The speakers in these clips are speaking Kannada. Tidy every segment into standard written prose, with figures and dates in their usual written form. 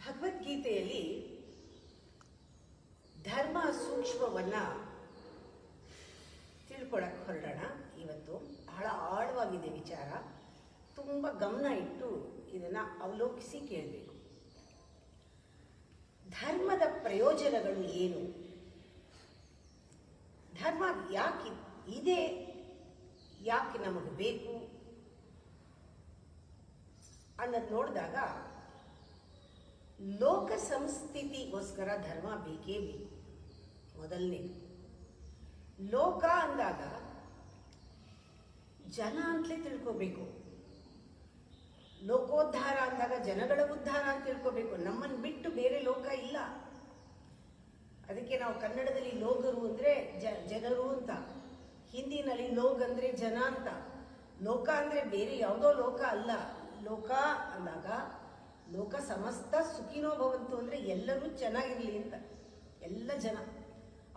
ಭಗವದ್ಗೀತೆಯಲ್ಲಿ ಧರ್ಮ ಸೂಕ್ಷ್ಮವನ್ನು ತಿಳ್ಕೊಳಕ್ಕೆ ಹೊರಡೋಣ. ಇವತ್ತು ಬಹಳ ಆಳವಾಗಿದೆ ವಿಚಾರ. ತುಂಬ ಗಮನ ಇಟ್ಟು ಇದನ್ನು ಅವಲೋಕಿಸಿ ಕೇಳಬೇಕು. ಧರ್ಮದ ಪ್ರಯೋಜನಗಳು ಏನು? ಧರ್ಮ ಯಾಕೆ ಇದೆ, ಯಾಕೆ ನಮಗೆ ಬೇಕು ಅನ್ನೋದು ನೋಡಿದಾಗ ಲೋಕ ಸಂಸ್ಥಿತಿಗೋಸ್ಕರ ಧರ್ಮ ಬೇಕೇ ಬೇಕು. ಮೊದಲನೇ ಲೋಕ ಅಂದಾಗ ಜನ ಅಂತಲೇ ತಿಳ್ಕೋಬೇಕು. ಲೋಕೋದ್ಧಾರ ಅಂದಾಗ ಜನಗಳ ಉದ್ಧಾರ ಅಂತ ತಿಳ್ಕೋಬೇಕು. ನಮ್ಮನ್ನು ಬಿಟ್ಟು ಬೇರೆ ಲೋಕ ಇಲ್ಲ. ಅದಕ್ಕೆ ನಾವು ಕನ್ನಡದಲ್ಲಿ ಲೋಗರು ಅಂದರೆ ಜನರು ಅಂತ, ಹಿಂದಿನಲ್ಲಿ ಲೋಗ್ ಅಂದರೆ ಜನ ಅಂತ. ಲೋಕ ಅಂದರೆ ಬೇರೆ ಯಾವುದೋ ಲೋಕ ಅಲ್ಲ. ಲೋಕ ಅಂದಾಗ ಲೋಕ ಸಮಸ್ತ ಸುಖಿನೋ ಭವಂತು ಅಂದರೆ ಎಲ್ಲರೂ ಚೆನ್ನಾಗಿರಲಿ ಅಂತ, ಎಲ್ಲ ಜನ.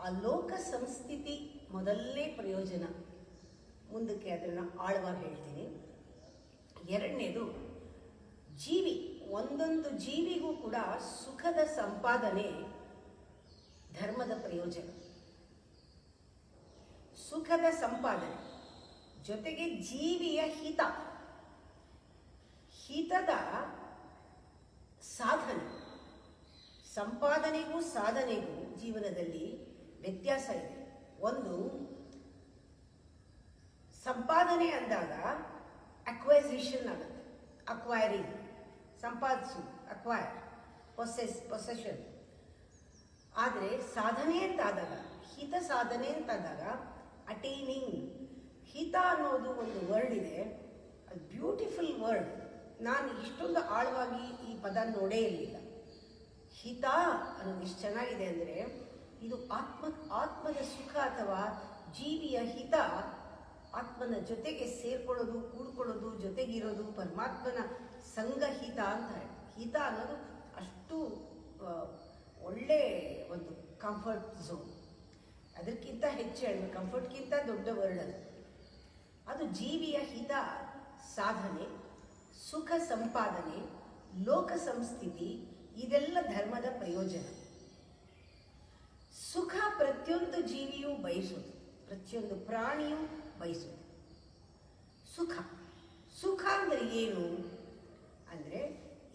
ಆ ಲೋಕ ಸಂಸ್ಥಿತಿ ಮೊದಲನೇ ಪ್ರಯೋಜನ. ಮುಂದಕ್ಕೆ ಅದನ್ನು ಆಳವಾಗಿ ಹೇಳ್ತೀನಿ. ಎರಡನೇದು ಜೀವಿ, ಒಂದೊಂದು ಜೀವಿಗೂ ಕೂಡ ಸುಖದ ಸಂಪಾದನೆ ಧರ್ಮದ ಪ್ರಯೋಜನ. ಸುಖದ ಸಂಪಾದನೆ ಜೊತೆಗೆ ಜೀವಿಯ ಹಿತದ ಸಾಧನೆ. ಸಂಪಾದನೆಗೂ ಸಾಧನೆಗೂ ಜೀವನದಲ್ಲಿ ವ್ಯತ್ಯಾಸ ಇದೆ. ಒಂದು ಸಂಪಾದನೆ ಅಂದಾಗ ಅಕ್ವೈಸಿಷನ್ ಆಗುತ್ತೆ, ಅಕ್ವೈರಿಂಗ್, ಸಂಪಾದಿಸು, ಅಕ್ವೈರ್, ಪೊಸೆಷನ್. ಆದರೆ ಸಾಧನೆ ಅಂತಾದಾಗ, ಹಿತ ಸಾಧನೆ ಅಂತಾದಾಗ ಅಟೈನಿಂಗ್. ಹಿತ ಅನ್ನೋದು ಒಂದು ವರ್ಡ್ ಇದೆ, ಅದು ಬ್ಯೂಟಿಫುಲ್ ವರ್ಡ್. ನಾನು ಇಷ್ಟೊಂದು ಆಳವಾಗಿ ಈ ಪದ ನೋಡೇ ಇರಲಿಲ್ಲ. ಹಿತ ಅನ್ನೋದು ಎಷ್ಟು ಚೆನ್ನಾಗಿದೆ ಅಂದರೆ, ಇದು ಆತ್ಮದ ಸುಖ ಅಥವಾ ಜೀವಿಯ ಹಿತ, ಆತ್ಮನ ಜೊತೆಗೆ ಸೇರ್ಕೊಳ್ಳೋದು, ಕೂಡ್ಕೊಳ್ಳೋದು, ಜೊತೆಗಿರೋದು, ಪರಮಾತ್ಮನ ಸಂಘಹಿತ ಅಂತ. ಹಿತ ಅನ್ನೋದು ಅಷ್ಟು ಒಳ್ಳೆ ಒಂದು ಕಂಫರ್ಟ್ ಝೋನ್. ಅದಕ್ಕಿಂತ ಹೆಚ್ಚು ಹೇಳಬೇಕು, ಕಂಫರ್ಟ್ಗಿಂತ ದೊಡ್ಡ ವರ್ಡ್ ಅದು. ಅದು ಜೀವಿಯ ಹಿತ ಸಾಧನೆ, ಸುಖ ಸಂಪಾದನೆ, ಲೋಕ ಸಂಸ್ಥಿತಿ, ಇದೆಲ್ಲ ಧರ್ಮದ ಪ್ರಯೋಜನ. ಸುಖ ಪ್ರತಿಯೊಂದು ಜೀವಿಯೂ ಬಯಸೋದು, ಪ್ರತಿಯೊಂದು ಪ್ರಾಣಿಯೂ ಬಯಸೋದು. ಸುಖ ಅಂದರೆ ಏನು ಅಂದರೆ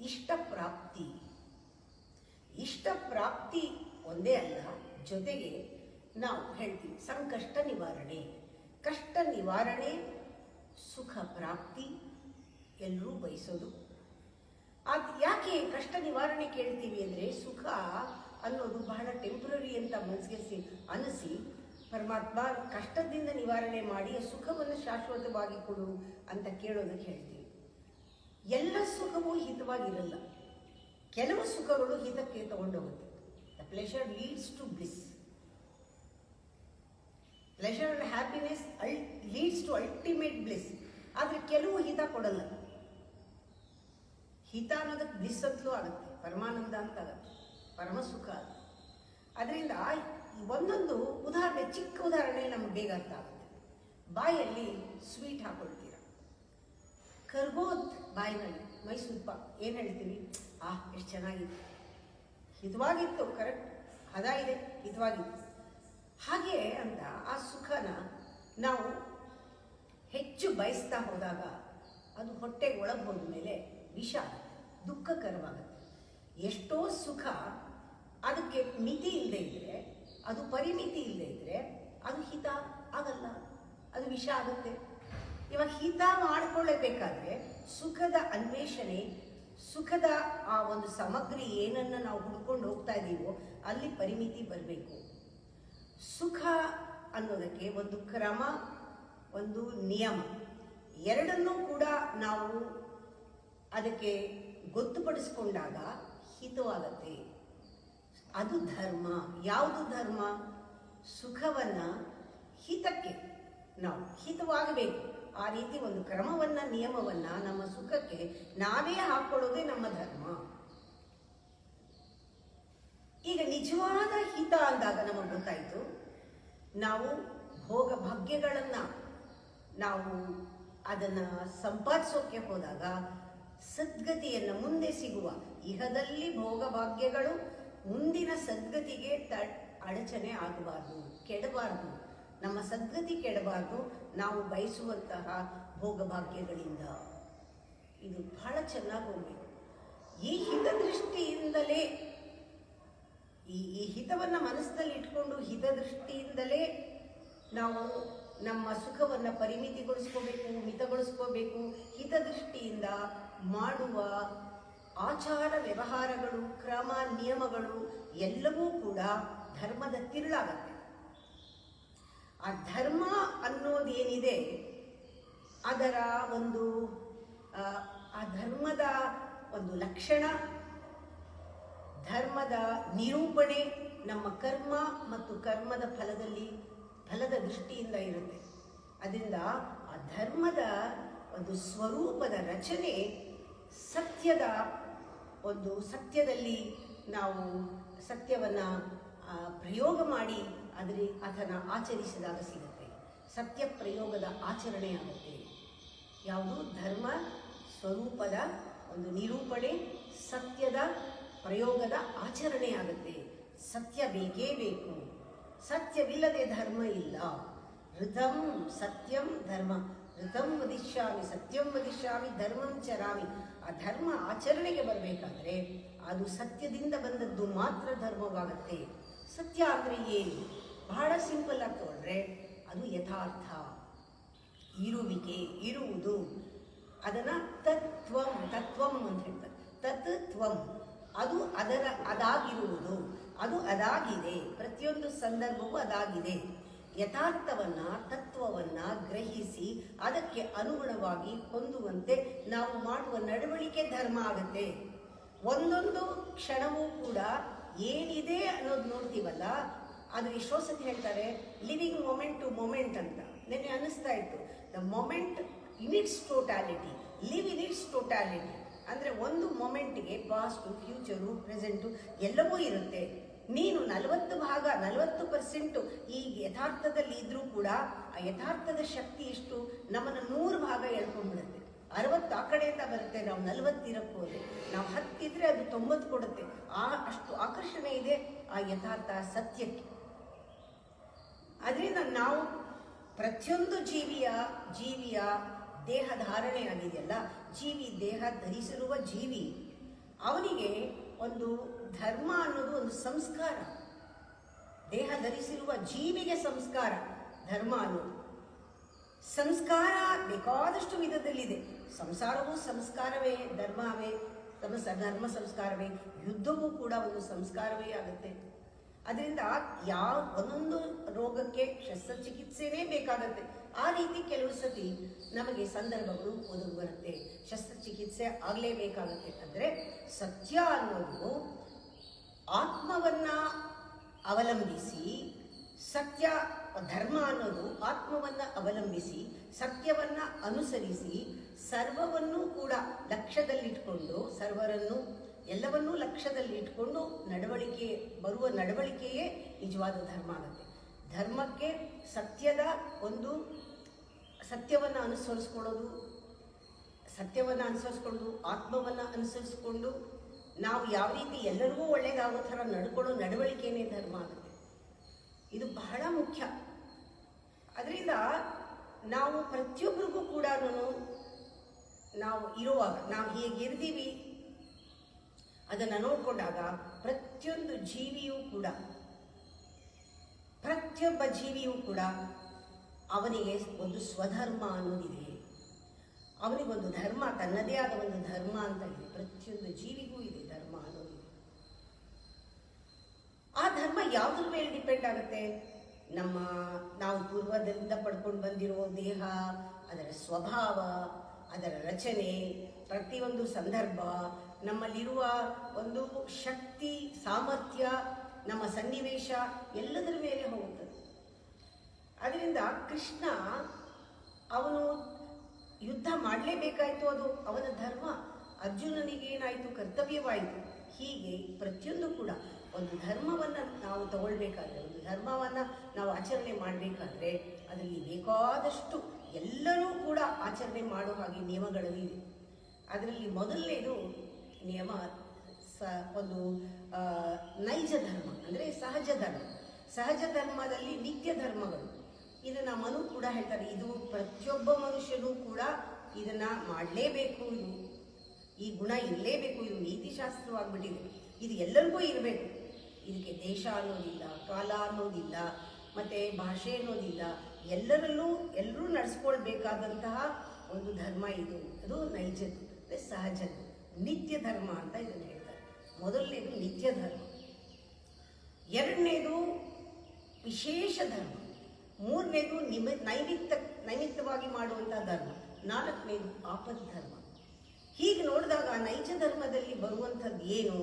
ಇಷ್ಟ ಪ್ರಾಪ್ತಿ ಒಂದೇ ಅಲ್ಲ, ಜೊತೆಗೆ ನಾವು ಹೇಳ್ತೀವಿ ಸಂಕಷ್ಟ ನಿವಾರಣೆ. ಕಷ್ಟ ನಿವಾರಣೆ, ಸುಖ ಪ್ರಾಪ್ತಿ ಎಲ್ಲರೂ ಬಯಸೋದು. ಅದು ಯಾಕೆ ಕಷ್ಟ ನಿವಾರಣೆ ಕೇಳ್ತೀವಿ ಅಂದರೆ, ಸುಖ ಅನ್ನೋದು ಬಹಳ ಟೆಂಪ್ರರಿ ಅಂತ ಮನಸ್ಸಿಗೆ ಅನಿಸಿ ಪರಮಾತ್ಮ ಕಷ್ಟದಿಂದ ನಿವಾರಣೆ ಮಾಡಿ ಸುಖವನ್ನು ಶಾಶ್ವತವಾಗಿ ಕೊಡು ಅಂತ ಕೇಳೋದಕ್ಕೆ ಹೇಳ್ತೀವಿ. ಎಲ್ಲ ಸುಖವೂ ಹಿತವಾಗಿರಲ್ಲ. ಕೆಲವು ಸುಖಗಳು ಹಿತಕ್ಕೆ ತಗೊಂಡೋಗುತ್ತೆ. The pleasure leads to bliss. Pleasure and happiness leads to ultimate bliss. ಆದರೆ ಕೆಲವು ಹಿತ ಕೊಡಲ್ಲ. ಹಿತ ಅನ್ನೋದಕ್ಕೆ ಬ್ಲಿಸ್ ಅಂತಲೂ ಆಗುತ್ತೆ, ಪರಮಾನಂದ ಅಂತ ಆಗುತ್ತೆ, ಪರಮ ಸುಖ ಅದು. ಅದರಿಂದ ಒಂದೊಂದು ಉದಾಹರಣೆ, ಚಿಕ್ಕ ಉದಾಹರಣೆ ನಮ್ಗೆ ಬೇಗ ಅರ್ಥ ಆಗುತ್ತೆ. ಬಾಯಲ್ಲಿ ಸ್ವೀಟ್ ಹಾಕೊಳ್ತೀರ, ಕರ್ಗೋದ್ ಬಾಯಿನಲ್ಲಿ ಮೈಸೂರು ಪಾಕ್, ಏನು ಹೇಳ್ತೀವಿ? ಎಷ್ಟು ಚೆನ್ನಾಗಿತ್ತು, ಹಿತವಾಗಿತ್ತು, ಕರೆಕ್ಟ್, ಹದ ಇದೆ, ಹಿತವಾಗಿತ್ತು. ಹಾಗೆ ಅಂತ ಆ ಸುಖನ ನಾವು ಹೆಚ್ಚು ಬಯಸ್ತಾ ಹೋದಾಗ ಅದು ಹೊಟ್ಟೆಗೆ ಒಳಗೆ ಹೋದ ಮೇಲೆ ವಿಷ, ದುಃಖಕರವಾಗುತ್ತೆ. ಎಷ್ಟೋ ಸುಖ ಅದಕ್ಕೆ ಮಿತಿ ಇಲ್ಲದೆ ಇದ್ದರೆ, ಅದು ಪರಿಮಿತಿ ಇಲ್ಲದೆ ಇದ್ದರೆ ಅದು ಹಿತ ಆಗಲ್ಲ, ಅದು ವಿಷ ಆಗುತ್ತೆ. ಇವಾಗ ಹಿತ ಮಾಡಿಕೊಳ್ಳಬೇಕಾದ್ರೆ ಸುಖದ ಅನ್ವೇಷಣೆ, ಸುಖದ ಆ ಒಂದು ಸಾಮಗ್ರಿ ಏನನ್ನು ನಾವು ಹುಡ್ಕೊಂಡು ಹೋಗ್ತಾ ಇದ್ದೀವೋ ಅಲ್ಲಿ ಪರಿಮಿತಿ ಬರಬೇಕು. ಸುಖ ಅನ್ನೋದಕ್ಕೆ ಒಂದು ಕ್ರಮ, ಒಂದು ನಿಯಮ, ಎರಡನ್ನೂ ಕೂಡ ನಾವು ಅದಕ್ಕೆ ಗೊತ್ತುಪಡಿಸ್ಕೊಂಡಾಗ ಹಿತವಾಗತ್ತೆ. ಅದು ಧರ್ಮ. ಯಾವುದು ಧರ್ಮ? ಸುಖವನ್ನು ಹಿತಕ್ಕೆ ನಾವು ಹಿತವಾಗಬೇಕು. ಆ ರೀತಿ ಒಂದು ಕ್ರಮವನ್ನು, ನಿಯಮವನ್ನು ನಮ್ಮ ಸುಖಕ್ಕೆ ನಾವೇ ಹಾಕ್ಕೊಳ್ಳೋದೇ ನಮ್ಮ ಧರ್ಮ. ಈಗ ನಿಜವಾದ ಹಿತ ಅಂದಾಗ ನಮಗೆ ಗೊತ್ತಾಯಿತು, ನಾವು ಭೋಗ ಭಾಗ್ಯಗಳನ್ನು ನಾವು ಅದನ್ನು ಸಂಪಾದಿಸೋಕ್ಕೆ ಹೋದಾಗ ಸದ್ಗತಿಯನ್ನು ಮುಂದೆ ಸಿಗುವ ಇಹದಲ್ಲಿ ಭೋಗಭಾಗ್ಯಗಳು ಮುಂದಿನ ಸದ್ಗತಿಗೆ ಅಡಚಣೆ ಆಗಬಾರ್ದು, ಕೆಡಬಾರ್ದು. ನಮ್ಮ ಸದ್ಗತಿ ಕೆಡಬಾರ್ದು ನಾವು ಬಯಸುವಂತಹ ಭೋಗಭಾಗ್ಯಗಳಿಂದ. ಇದು ಬಹಳ ಚೆನ್ನಾಗಿ ಹೋಗ್ಬೇಕು. ಈ ಹಿತದೃಷ್ಟಿಯಿಂದಲೇ ಈ ಹಿತವನ್ನು ಮನಸ್ಸಿನಲ್ಲಿ ಇಟ್ಕೊಂಡು ಹಿತದೃಷ್ಟಿಯಿಂದಲೇ ನಾವು ನಮ್ಮ ಸುಖವನ್ನು ಪರಿಮಿತಿಗೊಳಿಸ್ಕೋಬೇಕು, ಮಿತಗೊಳಿಸ್ಕೋಬೇಕು. ಹಿತದೃಷ್ಟಿಯಿಂದ ಮಾಡುವ ಆಚಾರ ವ್ಯವಹಾರಗಳು, ಕ್ರಮ ನಿಯಮಗಳು ಎಲ್ಲವೂ ಕೂಡ ಧರ್ಮದ ತಿರುಳಾಗತ್ತೆ. ಆ ಧರ್ಮ ಅನ್ನೋದೇನಿದೆ ಅದರ ಒಂದು ಆ ಧರ್ಮದ ಒಂದು ಲಕ್ಷಣ, ಧರ್ಮದ ನಿರೂಪಣೆ ನಮ್ಮ ಕರ್ಮ ಮತ್ತು ಕರ್ಮದ ಫಲದ ದೃಷ್ಟಿಯಿಂದ ಇರುತ್ತೆ. ಅದರಿಂದ ಆ ಧರ್ಮದ ಒಂದು ಸ್ವರೂಪದ ರಚನೆ ಸತ್ಯದಲ್ಲಿ ನಾವು ಸತ್ಯವನ್ನು ಪ್ರಯೋಗ ಮಾಡಿ ಅದನ್ನು ಆಚರಿಸಿದಾಗ ಸಿಗುತ್ತೆ. ಸತ್ಯ ಪ್ರಯೋಗದ ಆಚರಣೆ ಆಗುತ್ತೆ. ಯಾವುದು ಧರ್ಮ ಸ್ವರೂಪದ ಒಂದು ನಿರೂಪಣೆ, ಸತ್ಯದ ಪ್ರಯೋಗದ ಆಚರಣೆ ಆಗುತ್ತೆ. ಸತ್ಯ ಬೇಕೇ ಬೇಕು. ಸತ್ಯವಿಲ್ಲದೆ ಧರ್ಮ ಇಲ್ಲ. ಋತಂ ಸತ್ಯಂ ಧರ್ಮ, ಋತಂ ವದಿಷ್ಯಾಮಿ ಸತ್ಯಂ ವದಿಷ್ಯಾಮಿ ಧರ್ಮಂ ಚರಾಮಿ. ಆ ಧರ್ಮ ಆಚರಣೆಗೆ ಬರಬೇಕಾದ್ರೆ ಅದು ಸತ್ಯದಿಂದ ಬಂದದ್ದು ಮಾತ್ರ ಧರ್ಮವಾಗುತ್ತೆ. ಸತ್ಯ ಅಂದರೆ ಏನು? ಬಹಳ ಸಿಂಪಲ್ ಆಗಿ ತಗೊಂಡ್ರೆ ಅದು ಯಥಾರ್ಥ, ಇರುವುದು. ಅದನ್ನು ತತ್ವಂ ಅಂತ ಹೇಳ್ತಾರೆ. ತತ್ವಂ ಅದು ಅದಾಗಿರುವುದು, ಅದು ಅದಾಗಿದೆ. ಪ್ರತಿಯೊಂದು ಸಂದರ್ಭವೂ ಅದಾಗಿದೆ. ಯಥಾರ್ಥವನ್ನ ತತ್ವವನ್ನ ಗ್ರಹಿಸಿ ಅದಕ್ಕೆ ಅನುಗುಣವಾಗಿ ಹೊಂದುವಂತೆ ನಾವು ಮಾಡುವ ನಡವಳಿಕೆ ಧರ್ಮ ಆಗುತ್ತೆ. ಒಂದೊಂದು ಕ್ಷಣವೂ ಕೂಡ ಏನಿದೆ ಅನ್ನೋದು ನೋಡ್ತೀವಲ್ಲ, ಅದು ಎಷ್ಟೋ ಸತಿ ಹೇಳ್ತಾರೆ ಲಿವಿಂಗ್ ಮೊಮೆಂಟ್ ಟು ಮೊಮೆಂಟ್ ಅಂತ. ನನಗೆ ಅನ್ನಿಸ್ತಾ ಇತ್ತು, the moment in its totality, live in its totality. ಅಂದರೆ ಒಂದು ಮೊಮೆಂಟ್ಗೆ ಪಾಸ್ಟು, ಫ್ಯೂಚರು, ಪ್ರೆಸೆಂಟು ಎಲ್ಲವೂ ಇರುತ್ತೆ. ನೀನು 40% ಈ ಯಥಾರ್ಥದಲ್ಲಿ ಇದ್ರೂ ಕೂಡ ಆ ಯಥಾರ್ಥದ ಶಕ್ತಿ ಎಷ್ಟು ನಮ್ಮನ್ನು 100 ಭಾಗ ಎಳ್ಕೊಂಡ್ಬಿಡುತ್ತೆ. 60 ಆ ಕಡೆಯಿಂದ ಬರುತ್ತೆ, ನಾವು 40 ಇರಕ್ಕೆ ಹೋದ್ರೆ, ನಾವು 10 ಇದ್ರೆ ಅದು 90 ಕೊಡುತ್ತೆ. ಅಷ್ಟು ಆಕರ್ಷಣೆ ಇದೆ ಆ ಯಥಾರ್ಥ ಸತ್ಯಕ್ಕೆ. ಅದರಿಂದ ನಾವು ಪ್ರತಿಯೊಂದು ಜೀವಿಯ ದೇಹ ಧಾರಣೆ ಆಗಿದೆಯಲ್ಲ, ದೇಹ ಧರಿಸಿರುವ ಜೀವಿ, ಅವನಿಗೆ ಒಂದು ಧರ್ಮ ಅನ್ನೋದು ಒಂದು ಸಂಸ್ಕಾರ. ದೇಹ ಧರಿಸಿರುವ ಜೀವಿಗೆ ಸಂಸ್ಕಾರ ಧರ್ಮ ಅನ್ನೋದು. ಸಂಸ್ಕಾರ ಬೇಕಾದಷ್ಟು ವಿಧದಲ್ಲಿದೆ. ಸಂಸಾರವೂ ಸಂಸ್ಕಾರವೇ, ಧರ್ಮ ಸಂಸ್ಕಾರವೇ, ಯುದ್ಧವೂ ಕೂಡ ಒಂದು ಸಂಸ್ಕಾರವೇ ಆಗುತ್ತೆ. ಅದರಿಂದ ಒಂದೊಂದು ರೋಗಕ್ಕೆ ಶಸ್ತ್ರಚಿಕಿತ್ಸೆನೇ ಬೇಕಾಗತ್ತೆ. ಆ ರೀತಿ ಕೆಲವು ಸತಿ ನಮಗೆ ಸಂದರ್ಭಗಳು ಒದಗಿ ಬರುತ್ತೆ, ಶಸ್ತ್ರಚಿಕಿತ್ಸೆ ಆಗಲೇಬೇಕಾಗತ್ತೆ. ಅಂದರೆ ಸತ್ಯ ಅನ್ನೋದು ಆತ್ಮವನ್ನು ಅವಲಂಬಿಸಿ, ಧರ್ಮ ಅನ್ನೋದು ಆತ್ಮವನ್ನು ಅವಲಂಬಿಸಿ ಸತ್ಯವನ್ನು ಅನುಸರಿಸಿ ಸರ್ವವನ್ನೂ ಕೂಡ ಲಕ್ಷ್ಯದಲ್ಲಿಟ್ಕೊಂಡು, ಎಲ್ಲವನ್ನೂ ಲಕ್ಷ್ಯದಲ್ಲಿಟ್ಕೊಂಡು ಬರುವ ನಡವಳಿಕೆಯೇ ನಿಜವಾದ ಧರ್ಮ ಆಗುತ್ತೆ. ಧರ್ಮಕ್ಕೆ ಸತ್ಯವನ್ನು ಅನುಸರಿಸ್ಕೊಳ್ಳೋದು, ಆತ್ಮವನ್ನು ಅನುಸರಿಸ್ಕೊಂಡು ನಾವು ಯಾವ ರೀತಿ ಎಲ್ಲರಿಗೂ ಒಳ್ಳೆಯದಾಗೋ ಥರ ನಡ್ಕೊಳ್ಳೋ ನಡವಳಿಕೆಯೇ ಧರ್ಮ ಆಗುತ್ತೆ. ಇದು ಬಹಳ ಮುಖ್ಯ. ಅದರಿಂದ ನಾವು ಪ್ರತಿಯೊಬ್ಬರಿಗೂ ಕೂಡ ನಾವು ಇರುವಾಗ ನಾವು ಹೇಗಿರ್ತೀವಿ ಅದನ್ನು ನೋಡಿಕೊಂಡಾಗ ಪ್ರತಿಯೊಬ್ಬ ಜೀವಿಯೂ ಕೂಡ ಅವನಿಗೆ ಒಂದು ಸ್ವಧರ್ಮ ಅನ್ನೋದಿದೆ. ಅವನಿಗೊಂದು ಧರ್ಮ, ತನ್ನದೇ ಆದ ಒಂದು ಧರ್ಮ ಅಂತ ಇದೆ. ಪ್ರತಿಯೊಂದು ಜೀವಿಗೂ ಇದೆ ಧರ್ಮ ಅನ್ನೋದು. ಆ ಧರ್ಮ ಯಾವುದ್ರ ಮೇಲೆ ಡಿಪೆಂಡ್ ಆಗುತ್ತೆ? ನಾವು ಪೂರ್ವದಿಂದ ಪಡ್ಕೊಂಡು ಬಂದಿರೋ ದೇಹ, ಅದರ ಸ್ವಭಾವ, ಅದರ ರಚನೆ, ಪ್ರತಿಯೊಂದು ಸಂದರ್ಭ, ನಮ್ಮಲ್ಲಿರುವ ಒಂದು ಶಕ್ತಿ, ಸಾಮರ್ಥ್ಯ, ನಮ್ಮ ಸನ್ನಿವೇಶ ಎಲ್ಲದರ ಮೇಲೆ ಹೋಗುತ್ತದೆ. ಅದರಿಂದ ಕೃಷ್ಣ ಅವನು ಯುದ್ಧ ಮಾಡಲೇಬೇಕಾಯಿತು, ಅದು ಅವನ ಧರ್ಮ. ಅರ್ಜುನನಿಗೇನಾಯಿತು? ಕರ್ತವ್ಯವಾಯಿತು. ಹೀಗೆ ಪ್ರತಿಯೊಂದು ಕೂಡ ಒಂದು ಧರ್ಮವನ್ನು ನಾವು ತಗೊಳ್ಬೇಕಾದ್ರೆ, ಒಂದು ಧರ್ಮವನ್ನು ನಾವು ಆಚರಣೆ ಮಾಡಬೇಕಾದ್ರೆ ಅದರಲ್ಲಿ ಬೇಕಾದಷ್ಟು ಎಲ್ಲರೂ ಕೂಡ ಆಚರಣೆ ಮಾಡೋ ಹಾಗೆ ನಿಯಮಗಳು ಇವೆ. ಅದರಲ್ಲಿ ಮೊದಲನೇದು ನಿಯಮ ಒಂದು ನೈಜ ಧರ್ಮ ಅಂದರೆ ಸಹಜ ಧರ್ಮ. ಸಹಜ ಧರ್ಮದಲ್ಲಿ ನಿತ್ಯ ಧರ್ಮಗಳು, ಇದನ್ನು ಮನು ಕೂಡ ಹೇಳ್ತಾರೆ, ಇದು ಪ್ರತಿಯೊಬ್ಬ ಮನುಷ್ಯನೂ ಕೂಡ ಇದನ್ನ ಮಾಡಲೇಬೇಕು, ಈ ಗುಣ ಇರಲೇಬೇಕು, ಇದು ನೀತಿಶಾಸ್ತ್ರವಾಗ್ಬಿಟ್ಟಿದೆ, ಇದು ಎಲ್ಲರಿಗೂ ಇರಬೇಕು. ಇದಕ್ಕೆ ದೇಶ ಅನ್ನೋದಿಲ್ಲ, ಕಾಲ ಅನ್ನೋದಿಲ್ಲ, ಮತ್ತು ಭಾಷೆ ಅನ್ನೋದಿಲ್ಲ, ಎಲ್ಲರೂ ನಡೆಸ್ಕೊಳ್ಬೇಕಾದಂತಹ ಒಂದು ಧರ್ಮ ಇದು. ಅದು ನೈಜದ್ದು ಅಂದರೆ ಸಹಜದ್ದು. ನಿತ್ಯ ಧರ್ಮ ಅಂತ ಇದನ್ನು ಹೇಳ್ತಾರೆ. ಮೊದಲನೇದು ನಿತ್ಯ ಧರ್ಮ, ಎರಡನೇದು ವಿಶೇಷ ಧರ್ಮ, ಮೂರನೇದು ನೈಮಿತ್ತವಾಗಿ ಮಾಡುವಂತಹ ಧರ್ಮ, ನಾಲ್ಕನೇದು ಆಪದ್ ಧರ್ಮ. ಹೀಗೆ ನೋಡಿದಾಗ ನೈಜ ಧರ್ಮದಲ್ಲಿ ಬರುವಂಥದ್ದು ಏನು?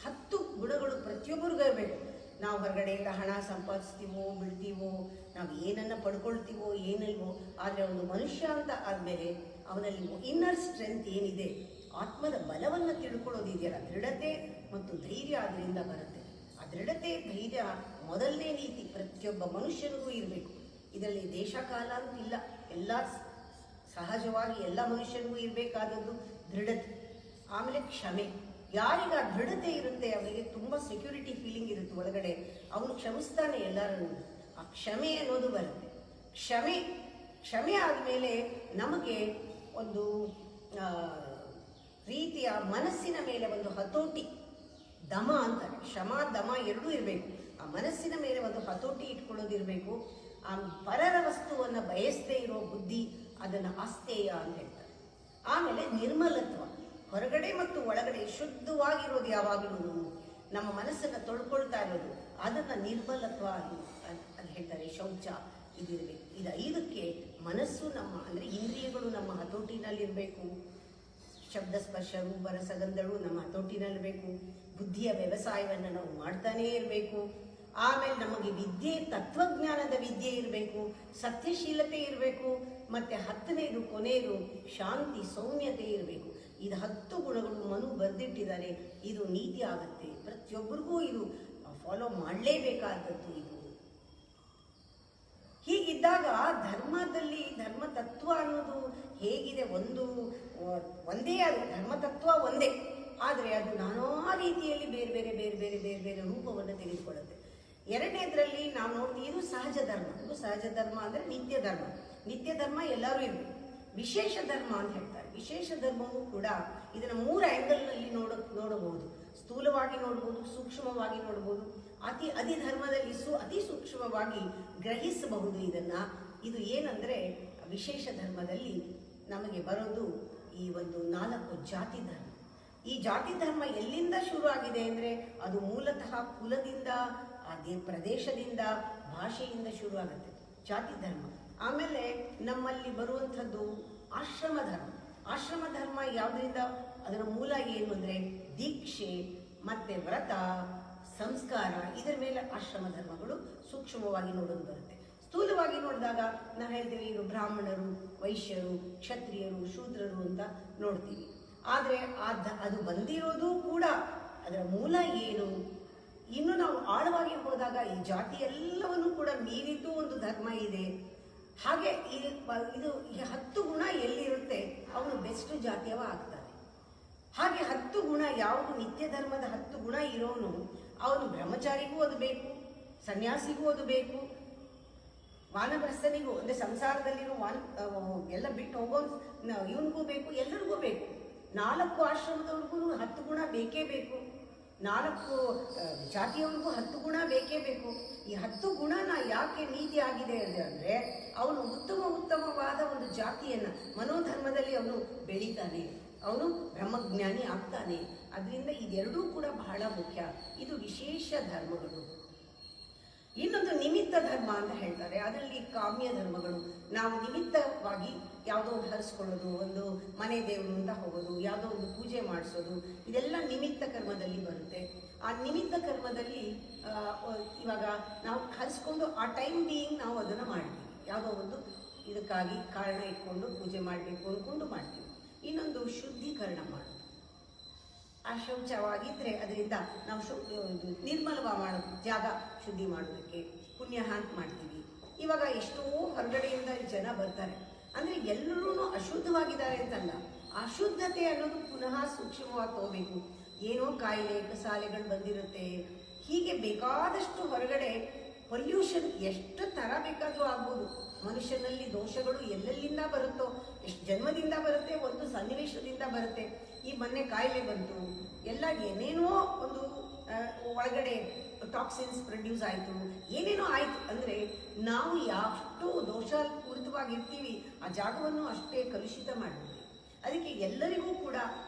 10 ಗುಣಗಳು ಪ್ರತಿಯೊಬ್ಬರಿಗೂ ಇರಬೇಕು. ನಾವು ಹೊರಗಡೆಯಿಂದ ಹಣ ಸಂಪಾದಿಸ್ತೀವೋ ಬಿಡ್ತೀವೋ, ನಾವು ಏನನ್ನು ಪಡ್ಕೊಳ್ತೀವೋ ಏನಿಲ್ವೋ, ಆದರೆ ಒಂದು ಮನುಷ್ಯ ಅಂತ ಆದಮೇಲೆ ಅವನಲ್ಲಿ ಇನ್ನರ್ ಸ್ಟ್ರೆಂತ್ ಏನಿದೆ, ಆತ್ಮದ ಬಲವನ್ನು ತಿಳ್ಕೊಳ್ಳೋದಿದೆಯಲ್ಲ, ದೃಢತೆ ಮತ್ತು ಧೈರ್ಯ ಅದರಿಂದ ಬರುತ್ತೆ. ಆ ದೃಢತೆ ಧೈರ್ಯ ಮೊದಲನೇ ನೀತಿ ಪ್ರತಿಯೊಬ್ಬ ಮನುಷ್ಯನಿಗೂ ಇರಬೇಕು. ಇದರಲ್ಲಿ ದೇಶ ಕಾಲ ಅಂತಿಲ್ಲ, ಎಲ್ಲ ಸಹಜವಾಗಿ ಎಲ್ಲ ಮನುಷ್ಯನಿಗೂ ಇರಬೇಕಾದದ್ದು ದೃಢತೆ. ಆಮೇಲೆ ಕ್ಷಮೆ. ಯಾರಿಗ ದೃಢತೆ ಇರುತ್ತೆ ಅವರಿಗೆ ತುಂಬ ಸೆಕ್ಯೂರಿಟಿ ಫೀಲಿಂಗ್ ಇರುತ್ತೆ ಒಳಗಡೆ, ಅವನು ಕ್ಷಮಿಸ್ತಾನೆ ಎಲ್ಲರನ್ನು. ಆ ಕ್ಷಮೆ ಅನ್ನೋದು ಬರುತ್ತೆ. ಕ್ಷಮೆ ಆದಮೇಲೆ ನಮಗೆ ಒಂದು ರೀತಿಯ ಮನಸ್ಸಿನ ಮೇಲೆ ಒಂದು ಹತೋಟಿ, ದಮ ಅಂತಾರೆ. ಕ್ಷಮ ದಮ ಎರಡೂ ಇರಬೇಕು. ಆ ಮನಸ್ಸಿನ ಮೇಲೆ ಒಂದು ಹತೋಟಿ ಇಟ್ಕೊಳ್ಳೋದಿರಬೇಕು. ಆ ಪರರ ವಸ್ತುವನ್ನು ಬಯಸದೇ ಇರೋ ಬುದ್ಧಿ, ಅದನ್ನು ಆಸ್ತೇಯ ಅಂತ ಹೇಳ್ತಾರೆ. ಆಮೇಲೆ ನಿರ್ಮಲತ್ವ, ಹೊರಗಡೆ ಮತ್ತು ಒಳಗಡೆ ಶುದ್ಧವಾಗಿರೋದು, ಯಾವಾಗಲೂ ನಮ್ಮ ಮನಸ್ಸನ್ನು ತೊಳ್ಕೊಳ್ತಾ ಇರೋದು, ಅದನ್ನು ನಿರ್ಮಲತ್ವ ಅದು ಹೇಳ್ತಾರೆ. ಶೌಚ ಇದಿರಬೇಕು. ಇದು 5ಕ್ಕೆ ಮನಸ್ಸು ನಮ್ಮ ಅಂದರೆ ಇಂದ್ರಿಯಗಳು ನಮ್ಮ ಹತೋಟಿನಲ್ಲಿರಬೇಕು. ಶಬ್ದ ಸ್ಪರ್ಶ ರೂಪ ರಸಗಂಧಗಳು ನಮ್ಮ ಹತೋಟಿನಲ್ಲಿರಬೇಕು. ಬುದ್ಧಿಯ ವ್ಯವಸಾಯವನ್ನು ನಾವು ಮಾಡ್ತಾನೇ ಇರಬೇಕು. ಆಮೇಲೆ ನಮಗೆ ವಿದ್ಯೆ, ತತ್ವಜ್ಞಾನದ ವಿದ್ಯೆ ಇರಬೇಕು, ಸತ್ಯಶೀಲತೆ ಇರಬೇಕು, ಮತ್ತು 10ನೇದು ಕೊನೆಯದು ಶಾಂತಿ ಸೌಮ್ಯತೆ ಇರಬೇಕು. ಇದು 10 ಗುಣಗಳು ಮನು ಬರೆದಿಟ್ಟಿದ್ದಾರೆ. ಇದು ನೀತಿ ಆಗುತ್ತೆ, ಪ್ರತಿಯೊಬ್ಬರಿಗೂ ಇದು ಫಾಲೋ ಮಾಡಲೇಬೇಕಾದದ್ದು ಇದು. ಹೀಗಿದ್ದಾಗ ಧರ್ಮದಲ್ಲಿ ಧರ್ಮತತ್ವ ಅನ್ನೋದು ಹೇಗಿದೆ, ಒಂದೇ ಅದು ಧರ್ಮತತ್ವ ಒಂದೇ, ಆದರೆ ಅದು ನಾನಾ ರೀತಿಯಲ್ಲಿ ಬೇರೆ ಬೇರೆ ಬೇರೆ ಬೇರೆ ಬೇರೆ ಬೇರೆ ರೂಪವನ್ನು ತೆಗೆದುಕೊಳ್ಳುತ್ತೆ. ಎರಡನೇದರಲ್ಲಿ ನಾವು ನೋಡ್ತೀವಿ, ಇದು ಸಹಜ ಧರ್ಮ. ಇದು ಸಹಜ ಧರ್ಮ ಅಂದರೆ ನಿತ್ಯ ಧರ್ಮ. ನಿತ್ಯ ಧರ್ಮ ಎಲ್ಲರೂ ಇರಬೇಕು. ವಿಶೇಷ ಧರ್ಮ ಅಂತ ಹೇಳ್ತಾರೆ. ವಿಶೇಷ ಧರ್ಮವೂ ಕೂಡ ಇದನ್ನು 3 ಆ್ಯಂಗಲ್ನಲ್ಲಿ ನೋಡಬಹುದು. ಸ್ಥೂಲವಾಗಿ ನೋಡ್ಬೋದು, ಸೂಕ್ಷ್ಮವಾಗಿ ನೋಡ್ಬೋದು, ಅತಿ ಧರ್ಮದಲ್ಲಿ ಅತಿ ಸೂಕ್ಷ್ಮವಾಗಿ ಗ್ರಹಿಸಬಹುದು ಇದನ್ನು. ಇದು ಏನಂದರೆ ವಿಶೇಷ ಧರ್ಮದಲ್ಲಿ ನಮಗೆ ಬರೋದು ಈ ಒಂದು 4 ಜಾತಿ ಧರ್ಮ. ಈ ಜಾತಿ ಧರ್ಮ ಎಲ್ಲಿಂದ ಶುರು ಆಗಿದೆ ಅಂದರೆ ಅದು ಮೂಲತಃ ಕುಲದಿಂದ, ಅದೇ ಪ್ರದೇಶದಿಂದ, ಭಾಷೆಯಿಂದ ಶುರು ಆಗುತ್ತೆ ಜಾತಿ ಧರ್ಮ. ಆಮೇಲೆ ನಮ್ಮಲ್ಲಿ ಬರುವಂಥದ್ದು ಆಶ್ರಮ ಧರ್ಮ. ಆಶ್ರಮ ಧರ್ಮ ಯಾವುದರಿಂದ, ಅದರ ಮೂಲ ಏನು ಅಂದರೆ ದೀಕ್ಷೆ ಮತ್ತು ವ್ರತ ಸಂಸ್ಕಾರ, ಇದರ ಮೇಲೆ ಆಶ್ರಮ ಧರ್ಮಗಳು ಸೂಕ್ಷ್ಮವಾಗಿ ನೋಡೋದು ಬರುತ್ತೆ. ಸ್ಥೂಲವಾಗಿ ನೋಡಿದಾಗ ನಾವು ಹೇಳ್ತೀವಿ, ಈಗ ಬ್ರಾಹ್ಮಣರು, ವೈಶ್ಯರು, ಕ್ಷತ್ರಿಯರು, ಶೂದ್ರರು ಅಂತ ನೋಡ್ತೀವಿ. ಆದರೆ ಅದು ಬಂದಿರೋದು ಕೂಡ ಅದರ ಮೂಲ ಏನು, ಇನ್ನು ನಾವು ಆಳವಾಗಿ ಹೋದಾಗ ಈ ಜಾತಿ ಎಲ್ಲವನ್ನು ಕೂಡ ಮೀರಿದ್ದು ಒಂದು ಧರ್ಮ ಇದೆ. ಹಾಗೆ ಇದು 10 ಗುಣ ಎಲ್ಲಿರುತ್ತೆ ಅವನು ಬೆಸ್ಟ್ ಜಾತಿಯವ ಆಗ್ತಾನೆ. ಹಾಗೆ 10 ಗುಣ ಯಾವುದು ನಿತ್ಯ ಧರ್ಮದ 10 ಗುಣ ಇರೋನು ಅವನು ಬ್ರಹ್ಮಚಾರಿಗೂ ಓದಬೇಕು, ಸನ್ಯಾಸಿಗೂ ಓದಬೇಕು, ವಾನಪ್ರಸ್ಥನಿಗೂ ಅಂದರೆ ಸಂಸಾರದಲ್ಲಿರೋ ಎಲ್ಲ ಬಿಟ್ಟು ಹೋಗೋ ಇವನಿಗೂ ಬೇಕು, ಎಲ್ಲರಿಗೂ ಬೇಕು. 4 ಆಶ್ರಮದವ್ರಿಗೂ 10 ಗುಣ ಬೇಕೇ ಬೇಕು. 4 ಜಾತಿಯವರಿಗೂ 10 ಗುಣ ಬೇಕೇ ಬೇಕು. ಈ 10 ಗುಣನ ಯಾಕೆ ನೀತಿ ಆಗಿದೆ ಅಂದರೆ ಅವನು ಉತ್ತಮವಾದ ಒಂದು ಜಾತಿಯನ್ನು ಮನೋಧರ್ಮದಲ್ಲಿ ಅವನು ಬೆಳೀತಾನೆ, ಅವನು ಬ್ರಹ್ಮಜ್ಞಾನಿ ಆಗ್ತಾನೆ. ಅದರಿಂದ ಇದೆರಡೂ ಕೂಡ ಬಹಳ ಮುಖ್ಯ. ಇದು ವಿಶೇಷ ಧರ್ಮಗಳು. ಇನ್ನೊಂದು ನಿಮಿತ್ತ ಧರ್ಮ ಅಂತ ಹೇಳ್ತಾರೆ. ಅದರಲ್ಲಿ ಕಾಮ್ಯ ಧರ್ಮಗಳು, ನಾವು ನಿಮಿತ್ತವಾಗಿ ಯಾವುದೋ ಒಂದು ಹರಿಸ್ಕೊಳ್ಳೋದು, ಒಂದು ಮನೆ ದೇವರು ಅಂತ ಹೋಗೋದು, ಯಾವುದೋ ಒಂದು ಪೂಜೆ ಮಾಡಿಸೋದು, ಇದೆಲ್ಲ ನಿಮಿತ್ತ ಕರ್ಮದಲ್ಲಿ ಬರುತ್ತೆ. ಆ ನಿಮಿತ್ತ ಕರ್ಮದಲ್ಲಿ ಇವಾಗ ನಾವು ಹರಿಸ್ಕೊಂಡು ಆ ಟೈಮ್ ಬೀಯಿಂಗ್ ನಾವು ಅದನ್ನು ಮಾಡ್ತೀವಿ, ಯಾವುದೋ ಒಂದು ಇದಕ್ಕಾಗಿ ಕಾರಣ ಇಟ್ಕೊಂಡು ಪೂಜೆ ಮಾಡಬೇಕು ಅಂದ್ಕೊಂಡು ಮಾಡ್ತೀವಿ. ಇನ್ನೊಂದು ಶುದ್ಧೀಕರಣ ಮಾಡೋದು, ಆ ಶೌಚವಾಗಿದ್ದರೆ ಅದರಿಂದ ನಾವು ಮಾಡೋದು, ಜಾಗ ಶುದ್ಧಿ ಮಾಡೋದಕ್ಕೆ ಪುಣ್ಯ ಅಂತ ಮಾಡ್ತೀವಿ. ಇವಾಗ ಎಷ್ಟೋ ಹೊರಗಡೆಯಿಂದ ಜನ ಬರ್ತಾರೆ ಅಂದರೆ ಎಲ್ಲರೂ ಅಶುದ್ಧವಾಗಿದ್ದಾರೆ ಅಂತಲ್ಲ, ಅಶುದ್ಧತೆ ಅನ್ನೋದು ಪುನಃ ಸೂಕ್ಷ್ಮವಾಗಿ ತಗೋಬೇಕು. ಏನೋ ಕಾಯಿಲೆ ಕಸಾಲೆಗಳು ಬಂದಿರುತ್ತೆ, ಹೀಗೆ ಬೇಕಾದಷ್ಟು ಹೊರಗಡೆ ಪೊಲ್ಯೂಷನ್ ಎಷ್ಟು ಥರ ಬೇಕಾದರೂ ಆಗ್ಬೋದು. ಮನುಷ್ಯನಲ್ಲಿ ದೋಷಗಳು ಎಲ್ಲೆಲ್ಲಿಂದ ಬರುತ್ತೋ, ಎಷ್ಟು ಜನ್ಮದಿಂದ ಬರುತ್ತೆ, ಒಂದು ಸನ್ನಿವೇಶದಿಂದ ಬರುತ್ತೆ. ಈ ಮೊನ್ನೆ ಕಾಯಿಲೆ ಬಂತು, ಎಲ್ಲ ಏನೇನೋ ಒಂದು ಒಳಗಡೆ ಟಾಕ್ಸಿನ್ಸ್ ಪ್ರೊಡ್ಯೂಸ್ ಆಯಿತು, ಏನೇನೋ ಆಯಿತು. ಅಂದರೆ ನಾವು ಎಷ್ಟು ದೋಷಪೂರಿತವಾಗಿರ್ತೀವಿ ಆ ಜಾಗವನ್ನು ಅಷ್ಟೇ ಕಲುಷಿತ ಮಾಡ್ತೀವಿ. ಅದಕ್ಕೆ ಎಲ್ಲರಿಗೂ ಕೂಡ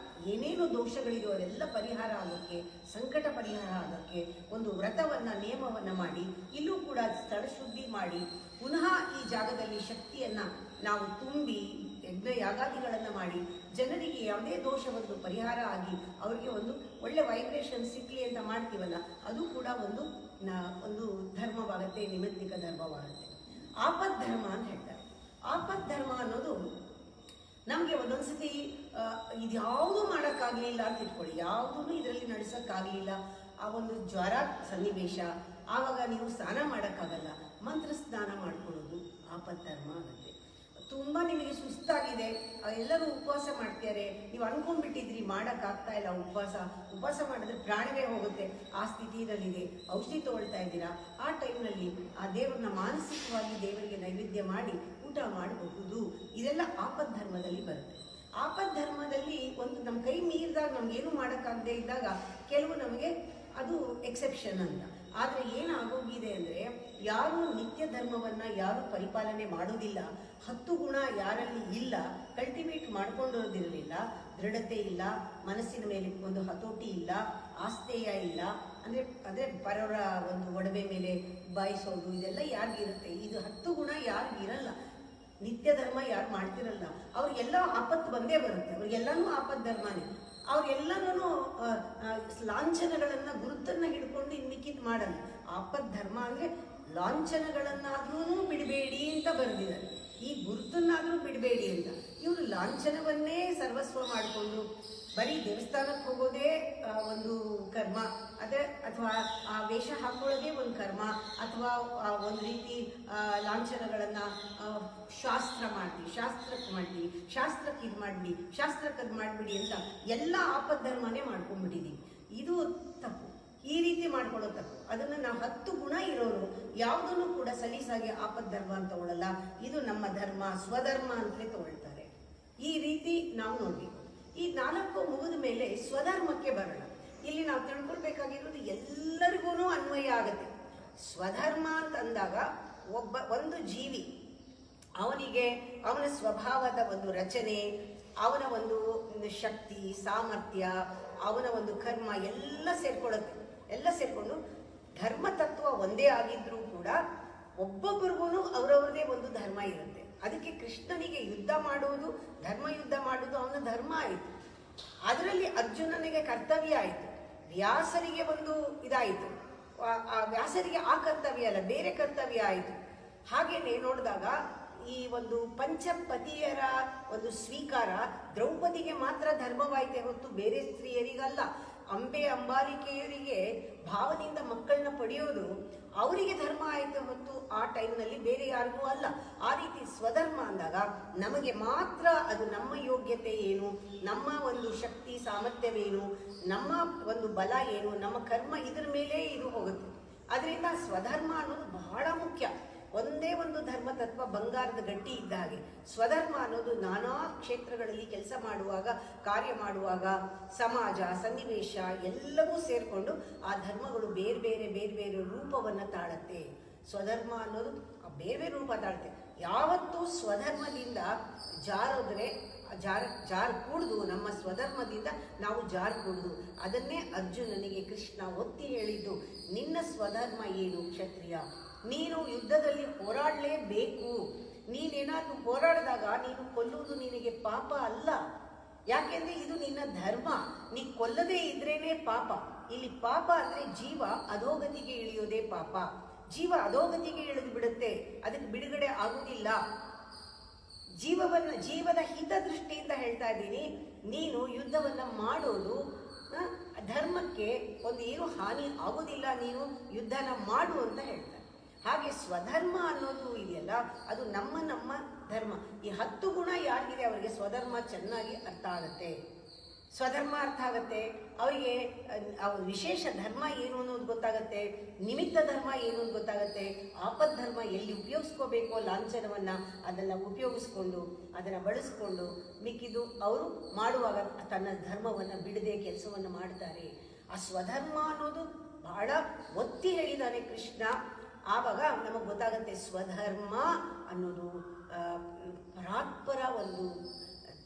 ಏನೇನು ದೋಷಗಳಿದೆಯೋ ಅದೆಲ್ಲ ಪರಿಹಾರ ಆಗೋಕ್ಕೆ, ಸಂಕಟ ಪರಿಹಾರ ಆಗೋಕ್ಕೆ ಒಂದು ವ್ರತವನ್ನು ನಿಯಮವನ್ನು ಮಾಡಿ, ಇಲ್ಲೂ ಕೂಡ ಸ್ಥಳ ಶುದ್ಧಿ ಮಾಡಿ, ಪುನಃ ಈ ಜಾಗದಲ್ಲಿ ಶಕ್ತಿಯನ್ನು ನಾವು ತುಂಬಿ ಯಜ್ಞ ಯಾಗಾದಿಗಳನ್ನು ಮಾಡಿ ಜನರಿಗೆ ಯಾವುದೇ ದೋಷವನ್ನು ಪರಿಹಾರ ಆಗಿ ಅವರಿಗೆ ಒಂದು ಒಳ್ಳೆ ವೈಬ್ರೇಷನ್ ಸಿಕ್ಕಲಿ ಅಂತ ಮಾಡ್ತೀವಲ್ಲ, ಅದು ಕೂಡ ಒಂದು ಧರ್ಮವಾಗುತ್ತೆ, ನಿಮಿತ್ತಿಕ ಧರ್ಮವಾಗುತ್ತೆ. ಆಪತ್ ಧರ್ಮ ಅಂತ ಹೇಳ್ತಾರೆ. ಆಪತ್ ಧರ್ಮ ಅನ್ನೋದು ನಮಗೆ ಒಂದೊಂದ್ಸತಿ ಇದ್ಯಾವುದೂ ಮಾಡೋಕ್ಕಾಗಲಿಲ್ಲ ಅಂತ ಇಟ್ಕೊಳ್ಳಿ, ಯಾವುದೂ ಇದರಲ್ಲಿ ನಡೆಸೋಕ್ಕಾಗಲಿಲ್ಲ, ಆ ಒಂದು ಜ್ವರ ಸನ್ನಿವೇಶ, ಆವಾಗ ನೀವು ಸ್ನಾನ ಮಾಡೋಕ್ಕಾಗಲ್ಲ, ಮಂತ್ರ ಸ್ನಾನ ಮಾಡ್ಕೊಳ್ಳೋದು ಆಪತ್ ಧರ್ಮ ಆಗುತ್ತೆ. ತುಂಬ ನಿಮಗೆ ಸುಸ್ತಾಗಿದೆ, ಎಲ್ಲರೂ ಉಪವಾಸ ಮಾಡ್ತಾರೆ, ನೀವು ಅನ್ಕೊಂಡ್ಬಿಟ್ಟಿದ್ರಿ ಮಾಡೋಕ್ಕಾಗ್ತಾ ಇಲ್ಲ, ಉಪವಾಸ ಮಾಡಿದ್ರೆ ಪ್ರಾಣವೇ ಹೋಗುತ್ತೆ, ಆ ಸ್ಥಿತಿಯಲ್ಲಿದೆ, ಔಷಧಿ ತಗೊಳ್ತಾ ಇದ್ದೀರಾ, ಆ ಟೈಮ್ನಲ್ಲಿ ಆ ದೇವ್ರನ್ನ ಮಾನಸಿಕವಾಗಿ ದೇವರಿಗೆ ನೈವೇದ್ಯ ಮಾಡಿ ಊಟ ಮಾಡಬಹುದು. ಇದೆಲ್ಲ ಆಪತ್ ಧರ್ಮದಲ್ಲಿ ಬರುತ್ತೆ. ಆಪತ್ ಧರ್ಮದಲ್ಲಿ ಒಂದು ನಮ್ಮ ಕೈ ಮೀರಿದಾಗ ನಮ್ಗೇನು ಮಾಡೋಕ್ಕಾಗದೇ ಇದ್ದಾಗ ಕೆಲವು ನಮಗೆ ಅದು ಎಕ್ಸೆಪ್ಷನ್ ಅಂತ. ಆದರೆ ಏನಾಗೋಗಿದೆ ಅಂದರೆ, ಯಾರು ನಿತ್ಯ ಧರ್ಮವನ್ನು ಯಾರು ಪರಿಪಾಲನೆ ಮಾಡೋದಿಲ್ಲ, 10 ಗುಣ ಯಾರಲ್ಲಿ ಇಲ್ಲ, ಕಲ್ಟಿವೇಟ್ ಮಾಡ್ಕೊಂಡಿರೋದಿರಲಿಲ್ಲ, ದೃಢತೆ ಇಲ್ಲ, ಮನಸ್ಸಿನ ಮೇಲೆ ಒಂದು ಹತೋಟಿ ಇಲ್ಲ, ಆಸ್ಥೇಯ ಇಲ್ಲ, ಅಂದರೆ ಪರರ ಒಂದು ಒಡವೆ ಮೇಲೆ ಬಾಯಿಸೋದು, ಇದೆಲ್ಲ ಯಾರಿಗಿರುತ್ತೆ? ಇದು 10 ಗುಣ ಯಾರಿಗಿರಲ್ಲ, ನಿತ್ಯ ಧರ್ಮ ಯಾರು ಮಾಡ್ತಿರಲ್ಲ, ಅವ್ರಿಗೆಲ್ಲ ಆಪತ್ತು ಬಂದೇ ಬರುತ್ತೆ, ಅವ್ರಿಗೆಲ್ಲನೂ ಆಪತ್ ಧರ್ಮನೇ. ಅವ್ರೆಲ್ಲನೂ ಲಾಂಛನಗಳನ್ನು ಗುರುತನ್ನು ಹಿಡ್ಕೊಂಡು ಇನ್ನಿಕ್ಕಿದ್ದು ಮಾಡಲ್ಲ. ಆಪತ್ ಧರ್ಮ ಅಂದರೆ ಲಾಂಛನಗಳನ್ನಾದ್ರೂ ಬಿಡಬೇಡಿ ಅಂತ ಬರೆದಿದ್ದಾರೆ, ಈ ಗುರುತನ್ನಾದರೂ ಬಿಡಬೇಡಿ ಅಂತ. ಇವರು ಲಾಂಛನವನ್ನೇ ಸರ್ವಸ್ವ ಮಾಡಿಕೊಂಡು ಬರೀ ದೇವಸ್ಥಾನಕ್ಕೆ ಹೋಗೋದೇ ಒಂದು ಕರ್ಮ, ಅಥವಾ ಆ ವೇಷ ಹಾಕೊಳ್ಳೋದೇ ಒಂದು ಕರ್ಮ, ಅಥವಾ ಒಂದು ರೀತಿ ಲಾಂಛನಗಳನ್ನು ಶಾಸ್ತ್ರಕ್ಕೆ ಇದು ಮಾಡಲಿ, ಶಾಸ್ತ್ರಕ್ಕೆ ಅದು ಮಾಡಿಬಿಡಿ ಅಂತ ಎಲ್ಲ ಆಪತ್ ಧರ್ಮನೇ ಮಾಡ್ಕೊಂಡ್ಬಿಟ್ಟಿದ್ದೀವಿ. ಇದು ತಪ್ಪು, ಈ ರೀತಿ ಮಾಡ್ಕೊಳ್ಳೋ ತಪ್ಪು. ಅದನ್ನು ನಾವು 10 ಗುಣ ಇರೋರು ಯಾವುದನ್ನು ಕೂಡ ಸಲೀಸಾಗಿ ಆಪತ್ ಧರ್ಮ ಅಂತ ತಗೊಳ್ಳಲ್ಲ, ಇದು ನಮ್ಮ ಧರ್ಮ, ಸ್ವಧರ್ಮ ಅಂತಲೇ ತಗೊಳ್ತಾರೆ. ಈ ರೀತಿ ನಾವು ನೋಡಬೇಕು. ಈ 4 ಮುಗಿದ ಮೇಲೆ ಸ್ವಧರ್ಮಕ್ಕೆ ಬರೋಣ. ಇಲ್ಲಿ ನಾವು ತಿಳ್ಕೊಳ್ಬೇಕಾಗಿರೋದು ಎಲ್ಲರಿಗೂ ಅನ್ವಯ ಆಗುತ್ತೆ. ಸ್ವಧರ್ಮ ಅಂತಂದಾಗ ಒಂದು ಜೀವಿ ಅವನ ಸ್ವಭಾವದ ಒಂದು ರಚನೆ, ಅವನ ಒಂದು ಶಕ್ತಿ ಸಾಮರ್ಥ್ಯ, ಅವನ ಒಂದು ಕರ್ಮ ಎಲ್ಲ ಸೇರ್ಕೊಂಡು ಧರ್ಮ ತತ್ವ ಒಂದೇ ಆಗಿದ್ರೂ ಕೂಡ ಒಬ್ಬೊಬ್ಬರಿಗೂ ಅವರವ್ರದೇ ಒಂದು ಧರ್ಮ ಇರುತ್ತೆ. ಅದಕ್ಕೆ ಕೃಷ್ಣನಿಗೆ ಯುದ್ಧ ಮಾಡುವುದು, ಧರ್ಮ ಯುದ್ಧ ಮಾಡುವುದು ಅವನ ಧರ್ಮ ಆಯಿತು. ಅದರಲ್ಲಿ ಅರ್ಜುನನಿಗೆ ಕರ್ತವ್ಯ ಆಯಿತು, ವ್ಯಾಸರಿಗೆ ಒಂದು ಇದಾಯಿತು, ವ್ಯಾಸರಿಗೆ ಆ ಕರ್ತವ್ಯ ಅಲ್ಲ ಬೇರೆ ಕರ್ತವ್ಯ ಆಯಿತು. ಹಾಗೇನೆ ನೋಡಿದಾಗ ಈ ಒಂದು ಪಂಚಪತಿಯರ ಒಂದು ಸ್ವೀಕಾರ ದ್ರೌಪದಿಗೆ ಮಾತ್ರ ಧರ್ಮವಾಯಿತೆ ಹೊತ್ತು ಬೇರೆ ಸ್ತ್ರೀಯರಿಗಲ್ಲ. ಅಂಬಾಲಿಕೆಯರಿಗೆ ಭಾವದಿಂದ ಮಕ್ಕಳನ್ನ ಪಡೆಯೋದು ಅವರಿಗೆ ಧರ್ಮ ಆಯಿತು ಹೊತ್ತು ಆ ಟೈಮ್ನಲ್ಲಿ ಬೇರೆ ಯಾರಿಗೂ ಅಲ್ಲ. ಆ ರೀತಿ ಸ್ವಧರ್ಮ ಅಂದಾಗ ನಮಗೆ ಮಾತ್ರ ಅದು ನಮ್ಮ ಯೋಗ್ಯತೆ ಏನು, ನಮ್ಮ ಒಂದು ಶಕ್ತಿ ಸಾಮರ್ಥ್ಯವೇನು, ನಮ್ಮ ಒಂದು ಬಲ ಏನು, ನಮ್ಮ ಕರ್ಮ ಇದ್ರ ಮೇಲೆ ಇದು ಹೋಗುತ್ತೆ. ಅದರಿಂದ ಸ್ವಧರ್ಮ ಅನ್ನೋದು ಬಹಳ ಮುಖ್ಯ. ಒಂದೇ ಒಂದು ಧರ್ಮ ತತ್ವ ಬಂಗಾರದ ಗಟ್ಟಿ ಇದ್ದ ಹಾಗೆ ಸ್ವಧರ್ಮ ಅನ್ನೋದು ನಾನಾ ಕ್ಷೇತ್ರಗಳಲ್ಲಿ ಕೆಲಸ ಮಾಡುವಾಗ, ಕಾರ್ಯ ಮಾಡುವಾಗ, ಸಮಾಜ ಸನ್ನಿವೇಶ ಎಲ್ಲವೂ ಸೇರಿಕೊಂಡು ಆ ಧರ್ಮಗಳು ಬೇರೆ ಬೇರೆ ರೂಪವನ್ನು ತಾಳುತ್ತೆ. ಸ್ವಧರ್ಮ ಅನ್ನೋದು ಬೇರೆ ಬೇರೆ ರೂಪ ತಾಳುತ್ತೆ. ಯಾವತ್ತೂ ಸ್ವಧರ್ಮದಿಂದ ಜಾರೋದ್ರೆ ಕೂಡುದು, ನಮ್ಮ ಸ್ವಧರ್ಮದಿಂದ ನಾವು ಕೂಡುದು. ಅದನ್ನೇ ಅರ್ಜುನನಿಗೆ ಕೃಷ್ಣ ಒತ್ತಿ ಹೇಳಿದ್ದು, ನಿನ್ನ ಸ್ವಧರ್ಮ ಏನು ಕ್ಷತ್ರಿಯ, ನೀನು ಯುದ್ಧದಲ್ಲಿ ಹೋರಾಡಲೇಬೇಕು. ನೀನೇನಾದರೂ ಹೋರಾಡಿದಾಗ ನೀನು ಕೊಲ್ಲುವುದು ನಿನಗೆ ಪಾಪ ಅಲ್ಲ, ಯಾಕೆಂದ್ರೆ ಇದು ನಿನ್ನ ಧರ್ಮ. ನೀ ಕೊಲ್ಲದೇ ಇದ್ರೇನೆ ಪಾಪ. ಇಲ್ಲಿ ಪಾಪ ಅಂದ್ರೆ ಜೀವ ಅಧೋಗತಿಗೆ ಇಳಿಯೋದೇ ಪಾಪ. ಜೀವ ಅಧೋಗತಿಗೆ ಇಳಿದು ಬಿಡುತ್ತೆ, ಅದಕ್ಕೆ ಬಿಡುಗಡೆ ಆಗುವುದಿಲ್ಲ. ಜೀವದ ಹಿತದೃಷ್ಟಿಯಿಂದ ಹೇಳ್ತಾ ಇದ್ದೀನಿ, ನೀನು ಯುದ್ಧವನ್ನ ಮಾಡೋದು ಧರ್ಮಕ್ಕೆ ಒಂದು ಏನು ಹಾನಿ ಆಗೋದಿಲ್ಲ, ನೀನು ಯುದ್ಧನ ಮಾಡು ಅಂತ ಹೇಳ್ತಾರೆ. ಹಾಗೆ ಸ್ವಧರ್ಮ ಅನ್ನೋದು ಇದೆಯಲ್ಲ, ಅದು ನಮ್ಮ ಧರ್ಮ. ಈ 10 ಗುಣ ಯಾರಿಗಿದೆ ಅವರಿಗೆ ಸ್ವಧರ್ಮ ಚೆನ್ನಾಗಿ ಅರ್ಥ ಆಗುತ್ತೆ. ಸ್ವಧರ್ಮ ಅರ್ಥ ಆಗುತ್ತೆ ಅವರಿಗೆ. ಅವ್ರ ವಿಶೇಷ ಧರ್ಮ ಏನು ಅನ್ನೋದು ಗೊತ್ತಾಗುತ್ತೆ, ನಿಮಿತ್ತ ಧರ್ಮ ಏನು ಅಂತ ಗೊತ್ತಾಗುತ್ತೆ, ಆಪದ್ ಧರ್ಮ ಎಲ್ಲಿ ಉಪಯೋಗಿಸ್ಕೋಬೇಕೋ ಲಾಂಛನವನ್ನು ಅದನ್ನು ಉಪಯೋಗಿಸ್ಕೊಂಡು ಅದನ್ನು ಬಳಸ್ಕೊಂಡು ಮಿಕ್ಕಿದ್ದು ಅವರು ಮಾಡುವಾಗ ತನ್ನ ಧರ್ಮವನ್ನು ಬಿಡದೆ ಕೆಲಸವನ್ನು ಮಾಡ್ತಾರೆ. ಆ ಸ್ವಧರ್ಮ ಅನ್ನೋದು ಬಹಳ ಒತ್ತಿ ಹೇಳಿದ್ದಾನೆ ಕೃಷ್ಣ. ಆವಾಗ ನಮಗೆ ಗೊತ್ತಾಗುತ್ತೆ ಸ್ವಧರ್ಮ ಅನ್ನೋದು ಪರಾತ್ಪರ ಒಂದು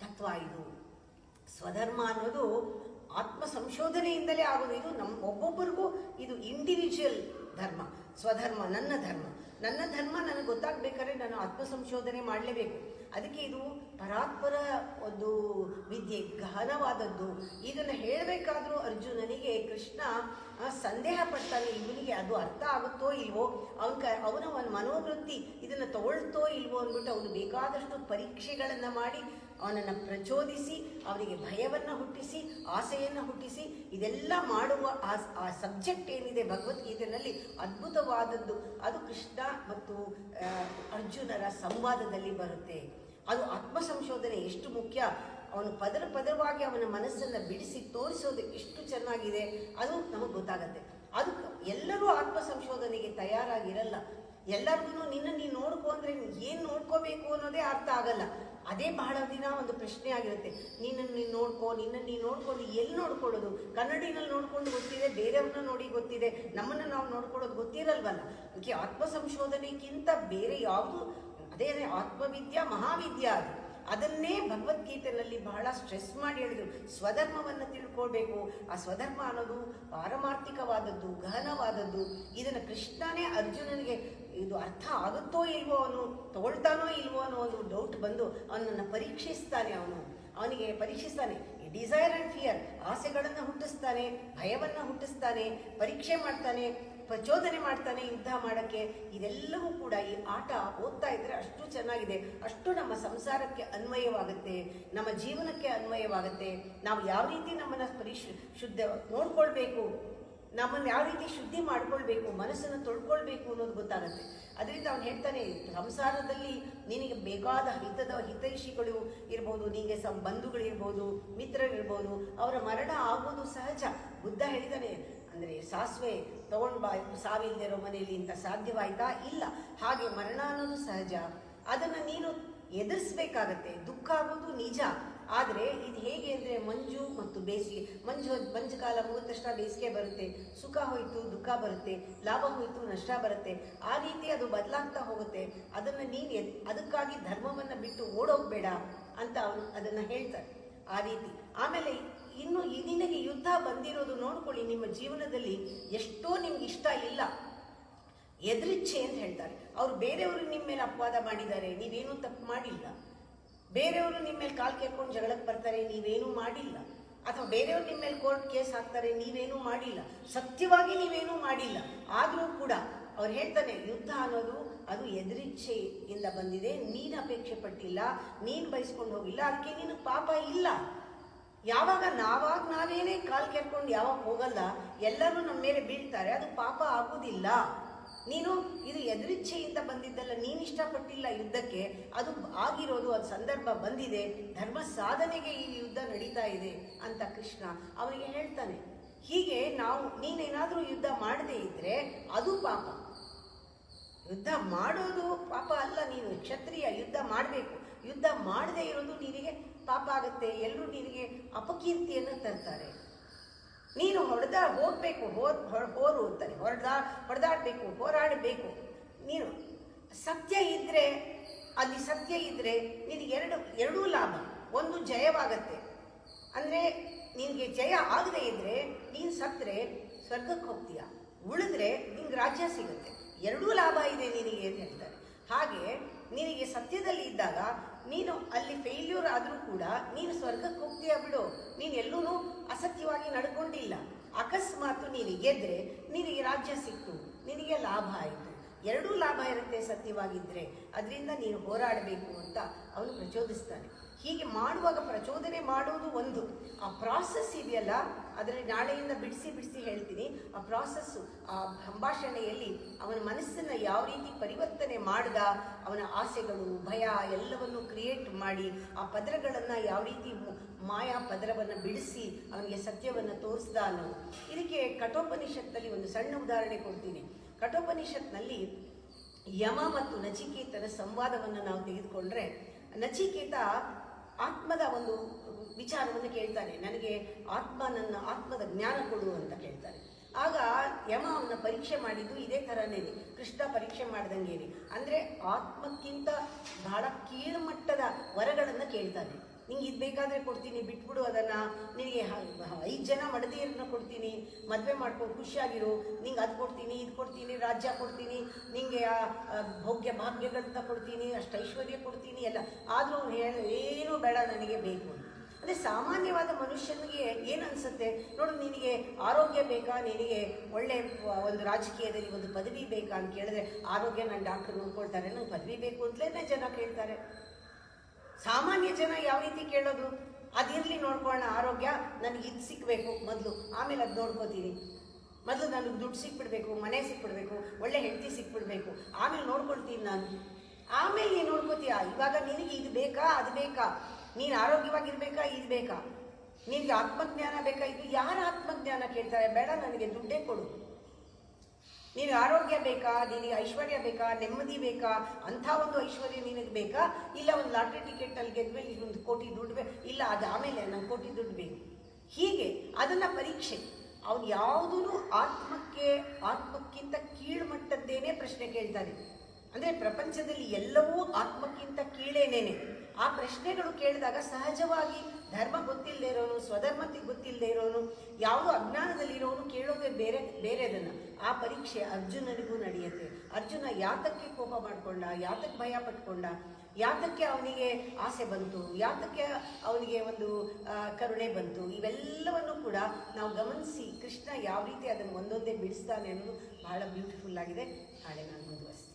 ತತ್ವ. ಇದು ಸ್ವಧರ್ಮ ಅನ್ನೋದು ಆತ್ಮ ಸಂಶೋಧನೆಯಿಂದಲೇ ಆಗೋದು. ಇದು ನಮ್ಮ ಒಬ್ಬೊಬ್ಬರಿಗೂ ಇದು ಇಂಡಿವಿಜುವಲ್ ಧರ್ಮ. ಸ್ವಧರ್ಮ ನನ್ನ ಧರ್ಮ, ನನ್ನ ಧರ್ಮ ನನಗೆ ಗೊತ್ತಾಗಬೇಕಾದ್ರೆ ನಾನು ಆತ್ಮ ಸಂಶೋಧನೆ ಮಾಡಲೇಬೇಕು. ಅದಕ್ಕೆ ಇದು ಪರಾತ್ಪರ ಒಂದು ವಿದ್ಯೆ, ಗಹನವಾದದ್ದು. ಇದನ್ನು ಹೇಳಬೇಕಾದ್ರೂ ಅರ್ಜುನನಿಗೆ ಕೃಷ್ಣ ಸಂದೇಹ ಪಡ್ತಾನೆ, ಇವನಿಗೆ ಅದು ಅರ್ಥ ಆಗುತ್ತೋ ಇಲ್ವೋ, ಅವನ ಒಂದು ಮನೋವೃತ್ತಿ ಇದನ್ನು ತಗೊಳ್ತೋ ಇಲ್ವೋ ಅಂದ್ಬಿಟ್ಟು ಅವನು ಬೇಕಾದಷ್ಟು ಪರೀಕ್ಷೆಗಳನ್ನು ಮಾಡಿ ಅವನನ್ನು ಪ್ರಚೋದಿಸಿ ಅವನಿಗೆ ಭಯವನ್ನು ಹುಟ್ಟಿಸಿ ಆಸೆಯನ್ನು ಹುಟ್ಟಿಸಿ ಇದೆಲ್ಲ ಮಾಡುವ ಆ ಸಬ್ಜೆಕ್ಟ್ ಏನಿದೆ ಭಗವದ್ಗೀತೆಯಲ್ಲಿ ಅದ್ಭುತವಾದದ್ದು. ಅದು ಕೃಷ್ಣ ಮತ್ತು ಅರ್ಜುನರ ಸಂವಾದದಲ್ಲಿ ಬರುತ್ತೆ. ಅದು ಆತ್ಮ ಸಂಶೋಧನೆ ಎಷ್ಟು ಮುಖ್ಯ, ಅವನು ಪದರವಾಗಿ ಅವನ ಮನಸ್ಸನ್ನು ಬಿಡಿಸಿ ತೋರಿಸೋದು ಎಷ್ಟು ಚೆನ್ನಾಗಿದೆ ಅದು ನಮಗೆ ಗೊತ್ತಾಗತ್ತೆ. ಅದು ಎಲ್ಲರೂ ಆತ್ಮ ಸಂಶೋಧನೆಗೆ ತಯಾರಾಗಿರಲ್ಲ. ಎಲ್ಲರಿಗೂ ನೀನು ನೋಡ್ಕೊ ಅಂದರೆ ಏನು ನೋಡ್ಕೋಬೇಕು ಅನ್ನೋದೇ ಅರ್ಥ ಆಗಲ್ಲ. ಅದೇ ಬಹಳ ದಿನ ಒಂದು ಪ್ರಶ್ನೆ ಆಗಿರುತ್ತೆ. ನೀನು ನೋಡ್ಕೊಂಡು ಎಲ್ಲಿ ನೋಡ್ಕೊಳ್ಳೋದು? ಕನ್ನಡಿನಲ್ಲಿ ನೋಡ್ಕೊಂಡು ಗೊತ್ತಿದೆ, ಬೇರೆಯವ್ರನ್ನ ನೋಡಿ ಗೊತ್ತಿದೆ, ನಮ್ಮನ್ನು ನಾವು ನೋಡ್ಕೊಳ್ಳೋದು ಗೊತ್ತಿರಲ್ವಲ್ಲ. ಅದಕ್ಕೆ ಆತ್ಮ ಸಂಶೋಧನೆಗಿಂತ ಬೇರೆ ಯಾವುದು, ಅದೇ ಆತ್ಮವಿದ್ಯಾ ಮಹಾವಿದ್ಯಾ. ಅದನ್ನೇ ಭಗವದ್ಗೀತೆಯಲ್ಲಿ ಬಹಳ ಸ್ಟ್ರೆಸ್ ಮಾಡಿ ಹೇಳಿದರು. ಸ್ವಧರ್ಮವನ್ನು ತಿಳ್ಕೊಳ್ಬೇಕು. ಆ ಸ್ವಧರ್ಮ ಅನ್ನೋದು ಪಾರಮಾರ್ಥಿಕವಾದದ್ದು, ಗಹನವಾದದ್ದು. ಇದನ್ನು ಕೃಷ್ಣನೇ ಅರ್ಜುನನಿಗೆ ಇದು ಅರ್ಥ ಆಗುತ್ತೋ ಇಲ್ವೋ, ಅವನು ತಗೊಳ್ತಾನೋ ಇಲ್ವೋ ಅನ್ನೋ ಒಂದು ಡೌಟ್ ಬಂದು ಅವನನ್ನು ಅವನಿಗೆ ಪರೀಕ್ಷಿಸ್ತಾನೆ. ಈ ಡಿಸೈರ್ ಆ್ಯಂಡ್ ಫಿಯರ್, ಆಸೆಗಳನ್ನು ಹುಟ್ಟಿಸ್ತಾನೆ, ಭಯವನ್ನು ಹುಟ್ಟಿಸ್ತಾನೆ, ಪರೀಕ್ಷೆ ಮಾಡ್ತಾನೆ, ಪ್ರಚೋದನೆ ಮಾಡ್ತಾನೆ ಯುದ್ಧ ಮಾಡೋಕ್ಕೆ. ಇದೆಲ್ಲವೂ ಕೂಡ ಈ ಆಟ ಓದ್ತಾ ಇದ್ರೆ ಅಷ್ಟು ಚೆನ್ನಾಗಿದೆ, ಅಷ್ಟು ನಮ್ಮ ಸಂಸಾರಕ್ಕೆ ಅನ್ವಯವಾಗುತ್ತೆ, ನಮ್ಮ ಜೀವನಕ್ಕೆ ಅನ್ವಯವಾಗುತ್ತೆ. ನಾವು ಯಾವ ರೀತಿ ನಮ್ಮನ್ನು ಶುದ್ಧ ನೋಡ್ಕೊಳ್ಬೇಕು, ನಮ್ಮನ್ನು ಯಾವ ರೀತಿ ಶುದ್ಧಿ ಮಾಡ್ಕೊಳ್ಬೇಕು, ಮನಸ್ಸನ್ನು ತೊಳ್ಕೊಳ್ಬೇಕು ಅನ್ನೋದು ಗೊತ್ತಾಗುತ್ತೆ. ಅದರಿಂದ ಅವನು ಹೇಳ್ತಾನೆ, ಸಂಸಾರದಲ್ಲಿ ನಿನಗೆ ಬೇಕಾದ ಹಿತೈಷಿಗಳು ಇರ್ಬೋದು, ನಿನಗೆ ಬಂಧುಗಳಿರ್ಬೋದು, ಮಿತ್ರರಿರ್ಬೋದು, ಅವರ ಮರಣ ಆಗೋದು ಸಹಜ. ಬುದ್ಧ ಹೇಳಿದಾನೆ, ಅಂದರೆ ಸಾಸಿವೆ ತಗೊಂಡು ಸಾವಿಲ್ದಿರೋ ಮನೆಯಲ್ಲಿ ಅಂತ ಸಾಧ್ಯವಾಯ್ತಾ? ಇಲ್ಲ. ಹಾಗೆ ಮರಣ ಅನ್ನೋದು ಸಹಜ, ಅದನ್ನು ನೀನು ಎದುರಿಸ್ಬೇಕಾಗತ್ತೆ. ದುಃಖ ಆಗೋದು ನಿಜ. ಆದರೆ ಇದು ಹೇಗೆ ಅಂದರೆ ಮಂಜು ಮತ್ತು ಬೇಸಿಗೆ. ಮಂಜು ಕಾಲ ಮುಗಿದ ತಕ್ಷಣ ಬೇಸಿಗೆ ಬರುತ್ತೆ, ಸುಖ ಹೋಯಿತು ದುಃಖ ಬರುತ್ತೆ, ಲಾಭ ಹೋಯಿತು ನಷ್ಟ ಬರುತ್ತೆ. ಆ ರೀತಿ ಅದು ಬದಲಾಗ್ತಾ ಹೋಗುತ್ತೆ. ಅದನ್ನು ನೀನು ಅದಕ್ಕಾಗಿ ಧರ್ಮವನ್ನು ಬಿಟ್ಟು ಓಡೋಗ್ಬೇಡ ಅಂತ ಅವನು ಅದನ್ನು ಹೇಳ್ತಾರೆ. ಆ ರೀತಿ ಆಮೇಲೆ ಇನ್ನು ನಿನಗೆ ಯುದ್ಧ ಬಂದಿರೋದು ನೋಡ್ಕೊಳ್ಳಿ. ನಿಮ್ಮ ಜೀವನದಲ್ಲಿ ಎಷ್ಟೋ ನಿಮ್ಗೆ ಇಷ್ಟ ಇಲ್ಲ, ಎದುರಿಚ್ಛೆ ಅಂತ ಹೇಳ್ತಾರೆ. ಅವರು ಬೇರೆಯವರು ನಿಮ್ಮ ಮೇಲೆ ಅಪವಾದ ಮಾಡಿದ್ದಾರೆ, ನೀವೇನೂ ತಪ್ಪು ಮಾಡಿಲ್ಲ. ಬೇರೆಯವರು ನಿಮ್ಮ ಮೇಲೆ ಕಾಲು ಕೇಳ್ಕೊಂಡು ಜಗಳಕ್ಕೆ ಬರ್ತಾರೆ, ನೀವೇನೂ ಮಾಡಿಲ್ಲ. ಅಥವಾ ಬೇರೆಯವರು ನಿಮ್ಮ ಮೇಲೆ ಕೋರ್ಟ್ ಕೇಸ್ ಹಾಕ್ತಾರೆ, ನೀವೇನೂ ಮಾಡಿಲ್ಲ. ಸತ್ಯವಾಗಿ ನೀವೇನೂ ಮಾಡಿಲ್ಲ. ಆದರೂ ಕೂಡ ಅವ್ರು ಹೇಳ್ತಾನೆ, ಯುದ್ಧ ಅನ್ನೋದು ಅದು ಎದುರಿಚ್ಛೆಯಿಂದ ಬಂದಿದೆ, ನೀನು ಅಪೇಕ್ಷೆ ಪಟ್ಟಿಲ್ಲ, ನೀನು ಬಯಸ್ಕೊಂಡು ಹೋಗಿಲ್ಲ, ಅದಕ್ಕೆ ನೀನು ಪಾಪ ಇಲ್ಲ. ಯಾವಾಗ ನಾವೇನೇ ಕಾಲು ಕೆರ್ಕೊಂಡು ಯಾವಾಗ ಹೋಗಲ್ಲ, ಎಲ್ಲರೂ ನಮ್ಮ ಮೇಲೆ ಬೀಳ್ತಾರೆ, ಅದು ಪಾಪ ಆಗುವುದಿಲ್ಲ. ನೀನು ಇದು ಎದುರಿಚ್ಛೆಯಿಂದ ಬಂದಿದ್ದಲ್ಲ, ನೀನು ಇಷ್ಟಪಟ್ಟಿಲ್ಲ ಯುದ್ಧಕ್ಕೆ, ಅದು ಆಗಿರೋದು, ಅದು ಸಂದರ್ಭ ಬಂದಿದೆ, ಧರ್ಮ ಸಾಧನೆಗೆ ಈ ಯುದ್ಧ ನಡೀತಾ ಇದೆ ಅಂತ ಕೃಷ್ಣ ಅವನಿಗೆ ಹೇಳ್ತಾನೆ. ಹೀಗೆ ನೀನೇನಾದರೂ ಯುದ್ಧ ಮಾಡದೇ ಇದ್ದರೆ ಅದು ಪಾಪ. ಯುದ್ಧ ಮಾಡೋದು ಪಾಪ ಅಲ್ಲ. ನೀನು ಕ್ಷತ್ರಿಯ, ಯುದ್ಧ ಮಾಡಬೇಕು. ಯುದ್ಧ ಮಾಡದೇ ಇರೋದು ನಿನಗೆ ಪಾಪ ಆಗುತ್ತೆ. ಎಲ್ಲರೂ ನಿನಗೆ ಅಪಕೀರ್ತಿಯನ್ನು ತರ್ತಾರೆ. ನೀನು ಹೋಗಬೇಕು, ಹೋರು ಅಂತಾರೆ, ಹೊಡೆದಾಡಬೇಕು, ಹೋರಾಡಬೇಕು. ನೀನು ಸತ್ಯ ಇದ್ದರೆ, ಅಲ್ಲಿ ಸತ್ಯ ಇದ್ದರೆ ನಿನಗೆ ಎರಡೂ ಲಾಭ. ಒಂದು ಜಯವಾಗತ್ತೆ, ಅಂದರೆ ನಿನಗೆ ಜಯ ಆಗದೇ ಇದ್ದರೆ ನೀನು ಸತ್ತರೆ ಸ್ವರ್ಗಕ್ಕೆ ಹೋಗ್ತೀಯ, ಉಳಿದ್ರೆ ನಿಂಗೆ ರಾಜ್ಯ ಸಿಗುತ್ತೆ. ಎರಡೂ ಲಾಭ ಇದೆ ನಿನಗೆ ಅಂತ ಹೇಳ್ತಾರೆ. ಹಾಗೆ ನಿನಗೆ ಸತ್ಯದಲ್ಲಿ ಇದ್ದಾಗ ನೀನು ಅಲ್ಲಿ ಫೇಲ್ಯೂರ್ ಆದರೂ ಕೂಡ ನೀನು ಸ್ವರ್ಗಕ್ಕೆ ಹೋಗ್ತೀಯ ಬಿಡು. ನೀನು ಎಲ್ಲೂ ಅಸತ್ಯವಾಗಿ ನಡ್ಕೊಂಡಿಲ್ಲ. ಅಕಸ್ಮಾತ್ ನೀನು ಗೆದ್ದರೆ ನಿನಗೆ ರಾಜ್ಯ ಸಿಕ್ತು, ನಿನಗೆ ಲಾಭ ಆಯಿತು. ಎರಡೂ ಲಾಭ ಇರುತ್ತೆ ಸತ್ಯವಾಗಿದ್ದರೆ. ಅದರಿಂದ ನೀನು ಹೋರಾಡಬೇಕು ಅಂತ ಅವನು ಪ್ರಚೋದಿಸ್ತಾನೆ. ಹೀಗೆ ಮಾಡುವಾಗ ಪ್ರಚೋದನೆ ಮಾಡೋದು ಒಂದು, ಆ ಪ್ರಾಸೆಸ್ ಇದೆಯಲ್ಲ ಅದರಲ್ಲಿ ನಾಳೆಯಿಂದ ಬಿಡಿಸಿ ಬಿಡಿಸಿ ಹೇಳ್ತೀನಿ. ಆ ಪ್ರಾಸೆಸ್ಸು, ಆ ಸಂಭಾಷಣೆಯಲ್ಲಿ ಅವನ ಮನಸ್ಸನ್ನು ಯಾವ ರೀತಿ ಪರಿವರ್ತನೆ ಮಾಡ್ದ, ಅವನ ಆಸೆಗಳು, ಭಯ ಎಲ್ಲವನ್ನು ಕ್ರಿಯೇಟ್ ಮಾಡಿ ಆ ಪದರಗಳನ್ನು ಯಾವ ರೀತಿ ಮಾಯಾ ಪದರವನ್ನು ಬಿಡಿಸಿ ಅವನಿಗೆ ಸತ್ಯವನ್ನು ತೋರಿಸ್ದ ಅನ್ನೋದು. ಇದಕ್ಕೆ ಕಠೋಪನಿಷತ್ನಲ್ಲಿ ಒಂದು ಸಣ್ಣ ಉದಾಹರಣೆ ಕೊಡ್ತೀನಿ. ಕಠೋಪನಿಷತ್ನಲ್ಲಿ ಯಮ ಮತ್ತು ನಚಿಕೇತನ ಸಂವಾದವನ್ನು ನಾವು ತೆಗೆದುಕೊಂಡ್ರೆ, ನಚಿಕೇತ ಆತ್ಮದ ಒಂದು ವಿಚಾರವನ್ನು ಕೇಳ್ತಾನೆ. ನನಗೆ ನನ್ನ ಆತ್ಮದ ಜ್ಞಾನ ಕೊಡು ಅಂತ ಕೇಳ್ತಾನೆ. ಆಗ ಯಮ ಅವನ್ನ ಪರೀಕ್ಷೆ ಮಾಡಿದ್ದು ಇದೇ ಥರನೇ, ಕೃಷ್ಣ ಪರೀಕ್ಷೆ ಮಾಡ್ದಂಗೆ. ಅಂದರೆ ಆತ್ಮಕ್ಕಿಂತ ಬಹಳ ಕೀಳುಮಟ್ಟದ ವರಗಳನ್ನು ಕೇಳ್ತಾನೆ. ನಿಂಗೆ ಇದು ಬೇಕಾದರೆ ಕೊಡ್ತೀನಿ, ಬಿಟ್ಬಿಡು ಅದನ್ನು, ನಿನಗೆ 5 ಜನ ಮಡದಿಯರನ್ನ ಕೊಡ್ತೀನಿ, ಮದುವೆ ಮಾಡ್ಕೊಂಡು ಖುಷಿಯಾಗಿರು, ನಿಂಗೆ ಅದು ಕೊಡ್ತೀನಿ, ಇದು ಕೊಡ್ತೀನಿ, ರಾಜ್ಯ ಕೊಡ್ತೀನಿ, ನಿಂಗೆ ಭೋಗ್ಯ ಭಾಗ್ಯಗಳನ್ನ ಕೊಡ್ತೀನಿ, ಅಷ್ಟು ಐಶ್ವರ್ಯ ಕೊಡ್ತೀನಿ ಎಲ್ಲ. ಆದರೂ ಏನೂ ಬೇಡ, ನನಗೆ ಬೇಕು. ಅಂದರೆ ಸಾಮಾನ್ಯವಾದ ಮನುಷ್ಯನಿಗೆ ಏನು ಅನಿಸುತ್ತೆ ನೋಡು, ನಿನಗೆ ಆರೋಗ್ಯ ಬೇಕಾ, ನಿನಗೆ ಒಳ್ಳೆ ಒಂದು ರಾಜಕೀಯದಲ್ಲಿ ಒಂದು ಪದವಿ ಬೇಕಾ ಅಂತ ಕೇಳಿದ್ರೆ, ಆರೋಗ್ಯ ನನ್ನ ಡಾಕ್ಟರ್ ನೋಡ್ಕೊಳ್ತಾರೆ, ನಂಗೆ ಪದವಿ ಬೇಕು ಅಂತಲೇ ಜನ ಕೇಳ್ತಾರೆ. ಸಾಮಾನ್ಯ ಜನ ಯಾವ ರೀತಿ ಕೇಳೋದು, ಅದಿರಲಿ ನೋಡ್ಕೊಳ್ಳೋಣ, ಆರೋಗ್ಯ ನನಗೆ ಇದು ಸಿಕ್ಕಬೇಕು ಮೊದಲು, ಆಮೇಲೆ ಅದು ನೋಡ್ಕೋತೀನಿ. ಮೊದಲು ನನಗೆ ದುಡ್ಡು ಸಿಕ್ಬಿಡ್ಬೇಕು, ಮನೆ ಸಿಕ್ಬಿಡ್ಬೇಕು, ಒಳ್ಳೆ ಹೆಂಡತಿ ಸಿಕ್ಬಿಡ್ಬೇಕು, ಆಮೇಲೆ ನೋಡ್ಕೊಳ್ತೀನಿ ನಾನು. ಆಮೇಲೆ ನೀನು ನೋಡ್ಕೋತೀಯ. ಇವಾಗ ನಿನಗೆ ಇದು ಬೇಕಾ, ಅದು ಬೇಕಾ, ನೀನು ಆರೋಗ್ಯವಾಗಿರ್ಬೇಕಾ, ಇದು ಬೇಕಾ, ನಿನಗೆ ಆತ್ಮಜ್ಞಾನ ಬೇಕಾ, ಇದು ಯಾರು ಆತ್ಮಜ್ಞಾನ ಕೇಳ್ತಾರೆ? ಬೇಡ, ನನಗೆ ದುಡ್ಡೇ ಕೊಡು. ನೀನು ಆರೋಗ್ಯ ಬೇಕಾ, ನಿನಗೆ ಐಶ್ವರ್ಯ ಬೇಕಾ, ನೆಮ್ಮದಿ ಬೇಕಾ, ಅಂಥ ಒಂದು ಐಶ್ವರ್ಯ ನಿನಗೆ ಬೇಕಾ, ಇಲ್ಲ ಒಂದು ಲಾಟ್ರಿ ಟಿಕೆಟಲ್ಲಿ ಗೆದ್ಮೇಲೆ 1 ಕೋಟಿ ದುಡ್ಡು ಬೇಕು, ಇಲ್ಲ ಅದು ಆಮೇಲೆ ನಂಗೆ ಕೋಟಿ ದುಡ್ಡು ಬೇಕು. ಹೀಗೆ ಅದನ್ನು ಪರೀಕ್ಷೆ. ಅವ್ನು ಯಾವುದೂ ಆತ್ಮಕ್ಕಿಂತ ಕೀಳುಮಟ್ಟದ್ದೇನೆ ಪ್ರಶ್ನೆ ಕೇಳ್ತಾನೆ. ಅಂದರೆ ಪ್ರಪಂಚದಲ್ಲಿ ಎಲ್ಲವೂ ಆತ್ಮಕ್ಕಿಂತ ಕೀಳೇನೇನೆ. ಆ ಪ್ರಶ್ನೆಗಳು ಕೇಳಿದಾಗ ಸಹಜವಾಗಿ ಧರ್ಮ ಗೊತ್ತಿಲ್ಲದೆ ಇರೋನು, ಸ್ವಧರ್ಮಕ್ಕೆ ಗೊತ್ತಿಲ್ಲದೆ ಇರೋನು, ಯಾವುದೋ ಅಜ್ಞಾನದಲ್ಲಿರೋನು ಕೇಳೋದೇ ಬೇರೆದನ್ನು. ಆ ಪರೀಕ್ಷೆ ಅರ್ಜುನನಿಗೂ ನಡೆಯುತ್ತೆ. ಅರ್ಜುನ ಯಾತಕ್ಕೆ ಕೋಪ ಮಾಡಿಕೊಂಡ, ಯಾತಕ್ಕೆ ಭಯ ಪಟ್ಕೊಂಡ, ಯಾತಕ್ಕೆ ಅವನಿಗೆ ಆಸೆ ಬಂತು, ಯಾತಕ್ಕೆ ಅವನಿಗೆ ಒಂದು ಕರುಣೆ ಬಂತು, ಇವೆಲ್ಲವನ್ನು ಕೂಡ ನಾವು ಗಮನಿಸಿ ಕೃಷ್ಣ ಯಾವ ರೀತಿ ಅದನ್ನು ಒಂದೊಂದೇ ಬಿಡಿಸ್ತಾನೆ ಅನ್ನೋದು ಬಹಳ ಬ್ಯೂಟಿಫುಲ್ ಆಗಿದೆ. ನಾಳೆ ನಾನು ಮುಂದುವರಿಸ್ತೀನಿ.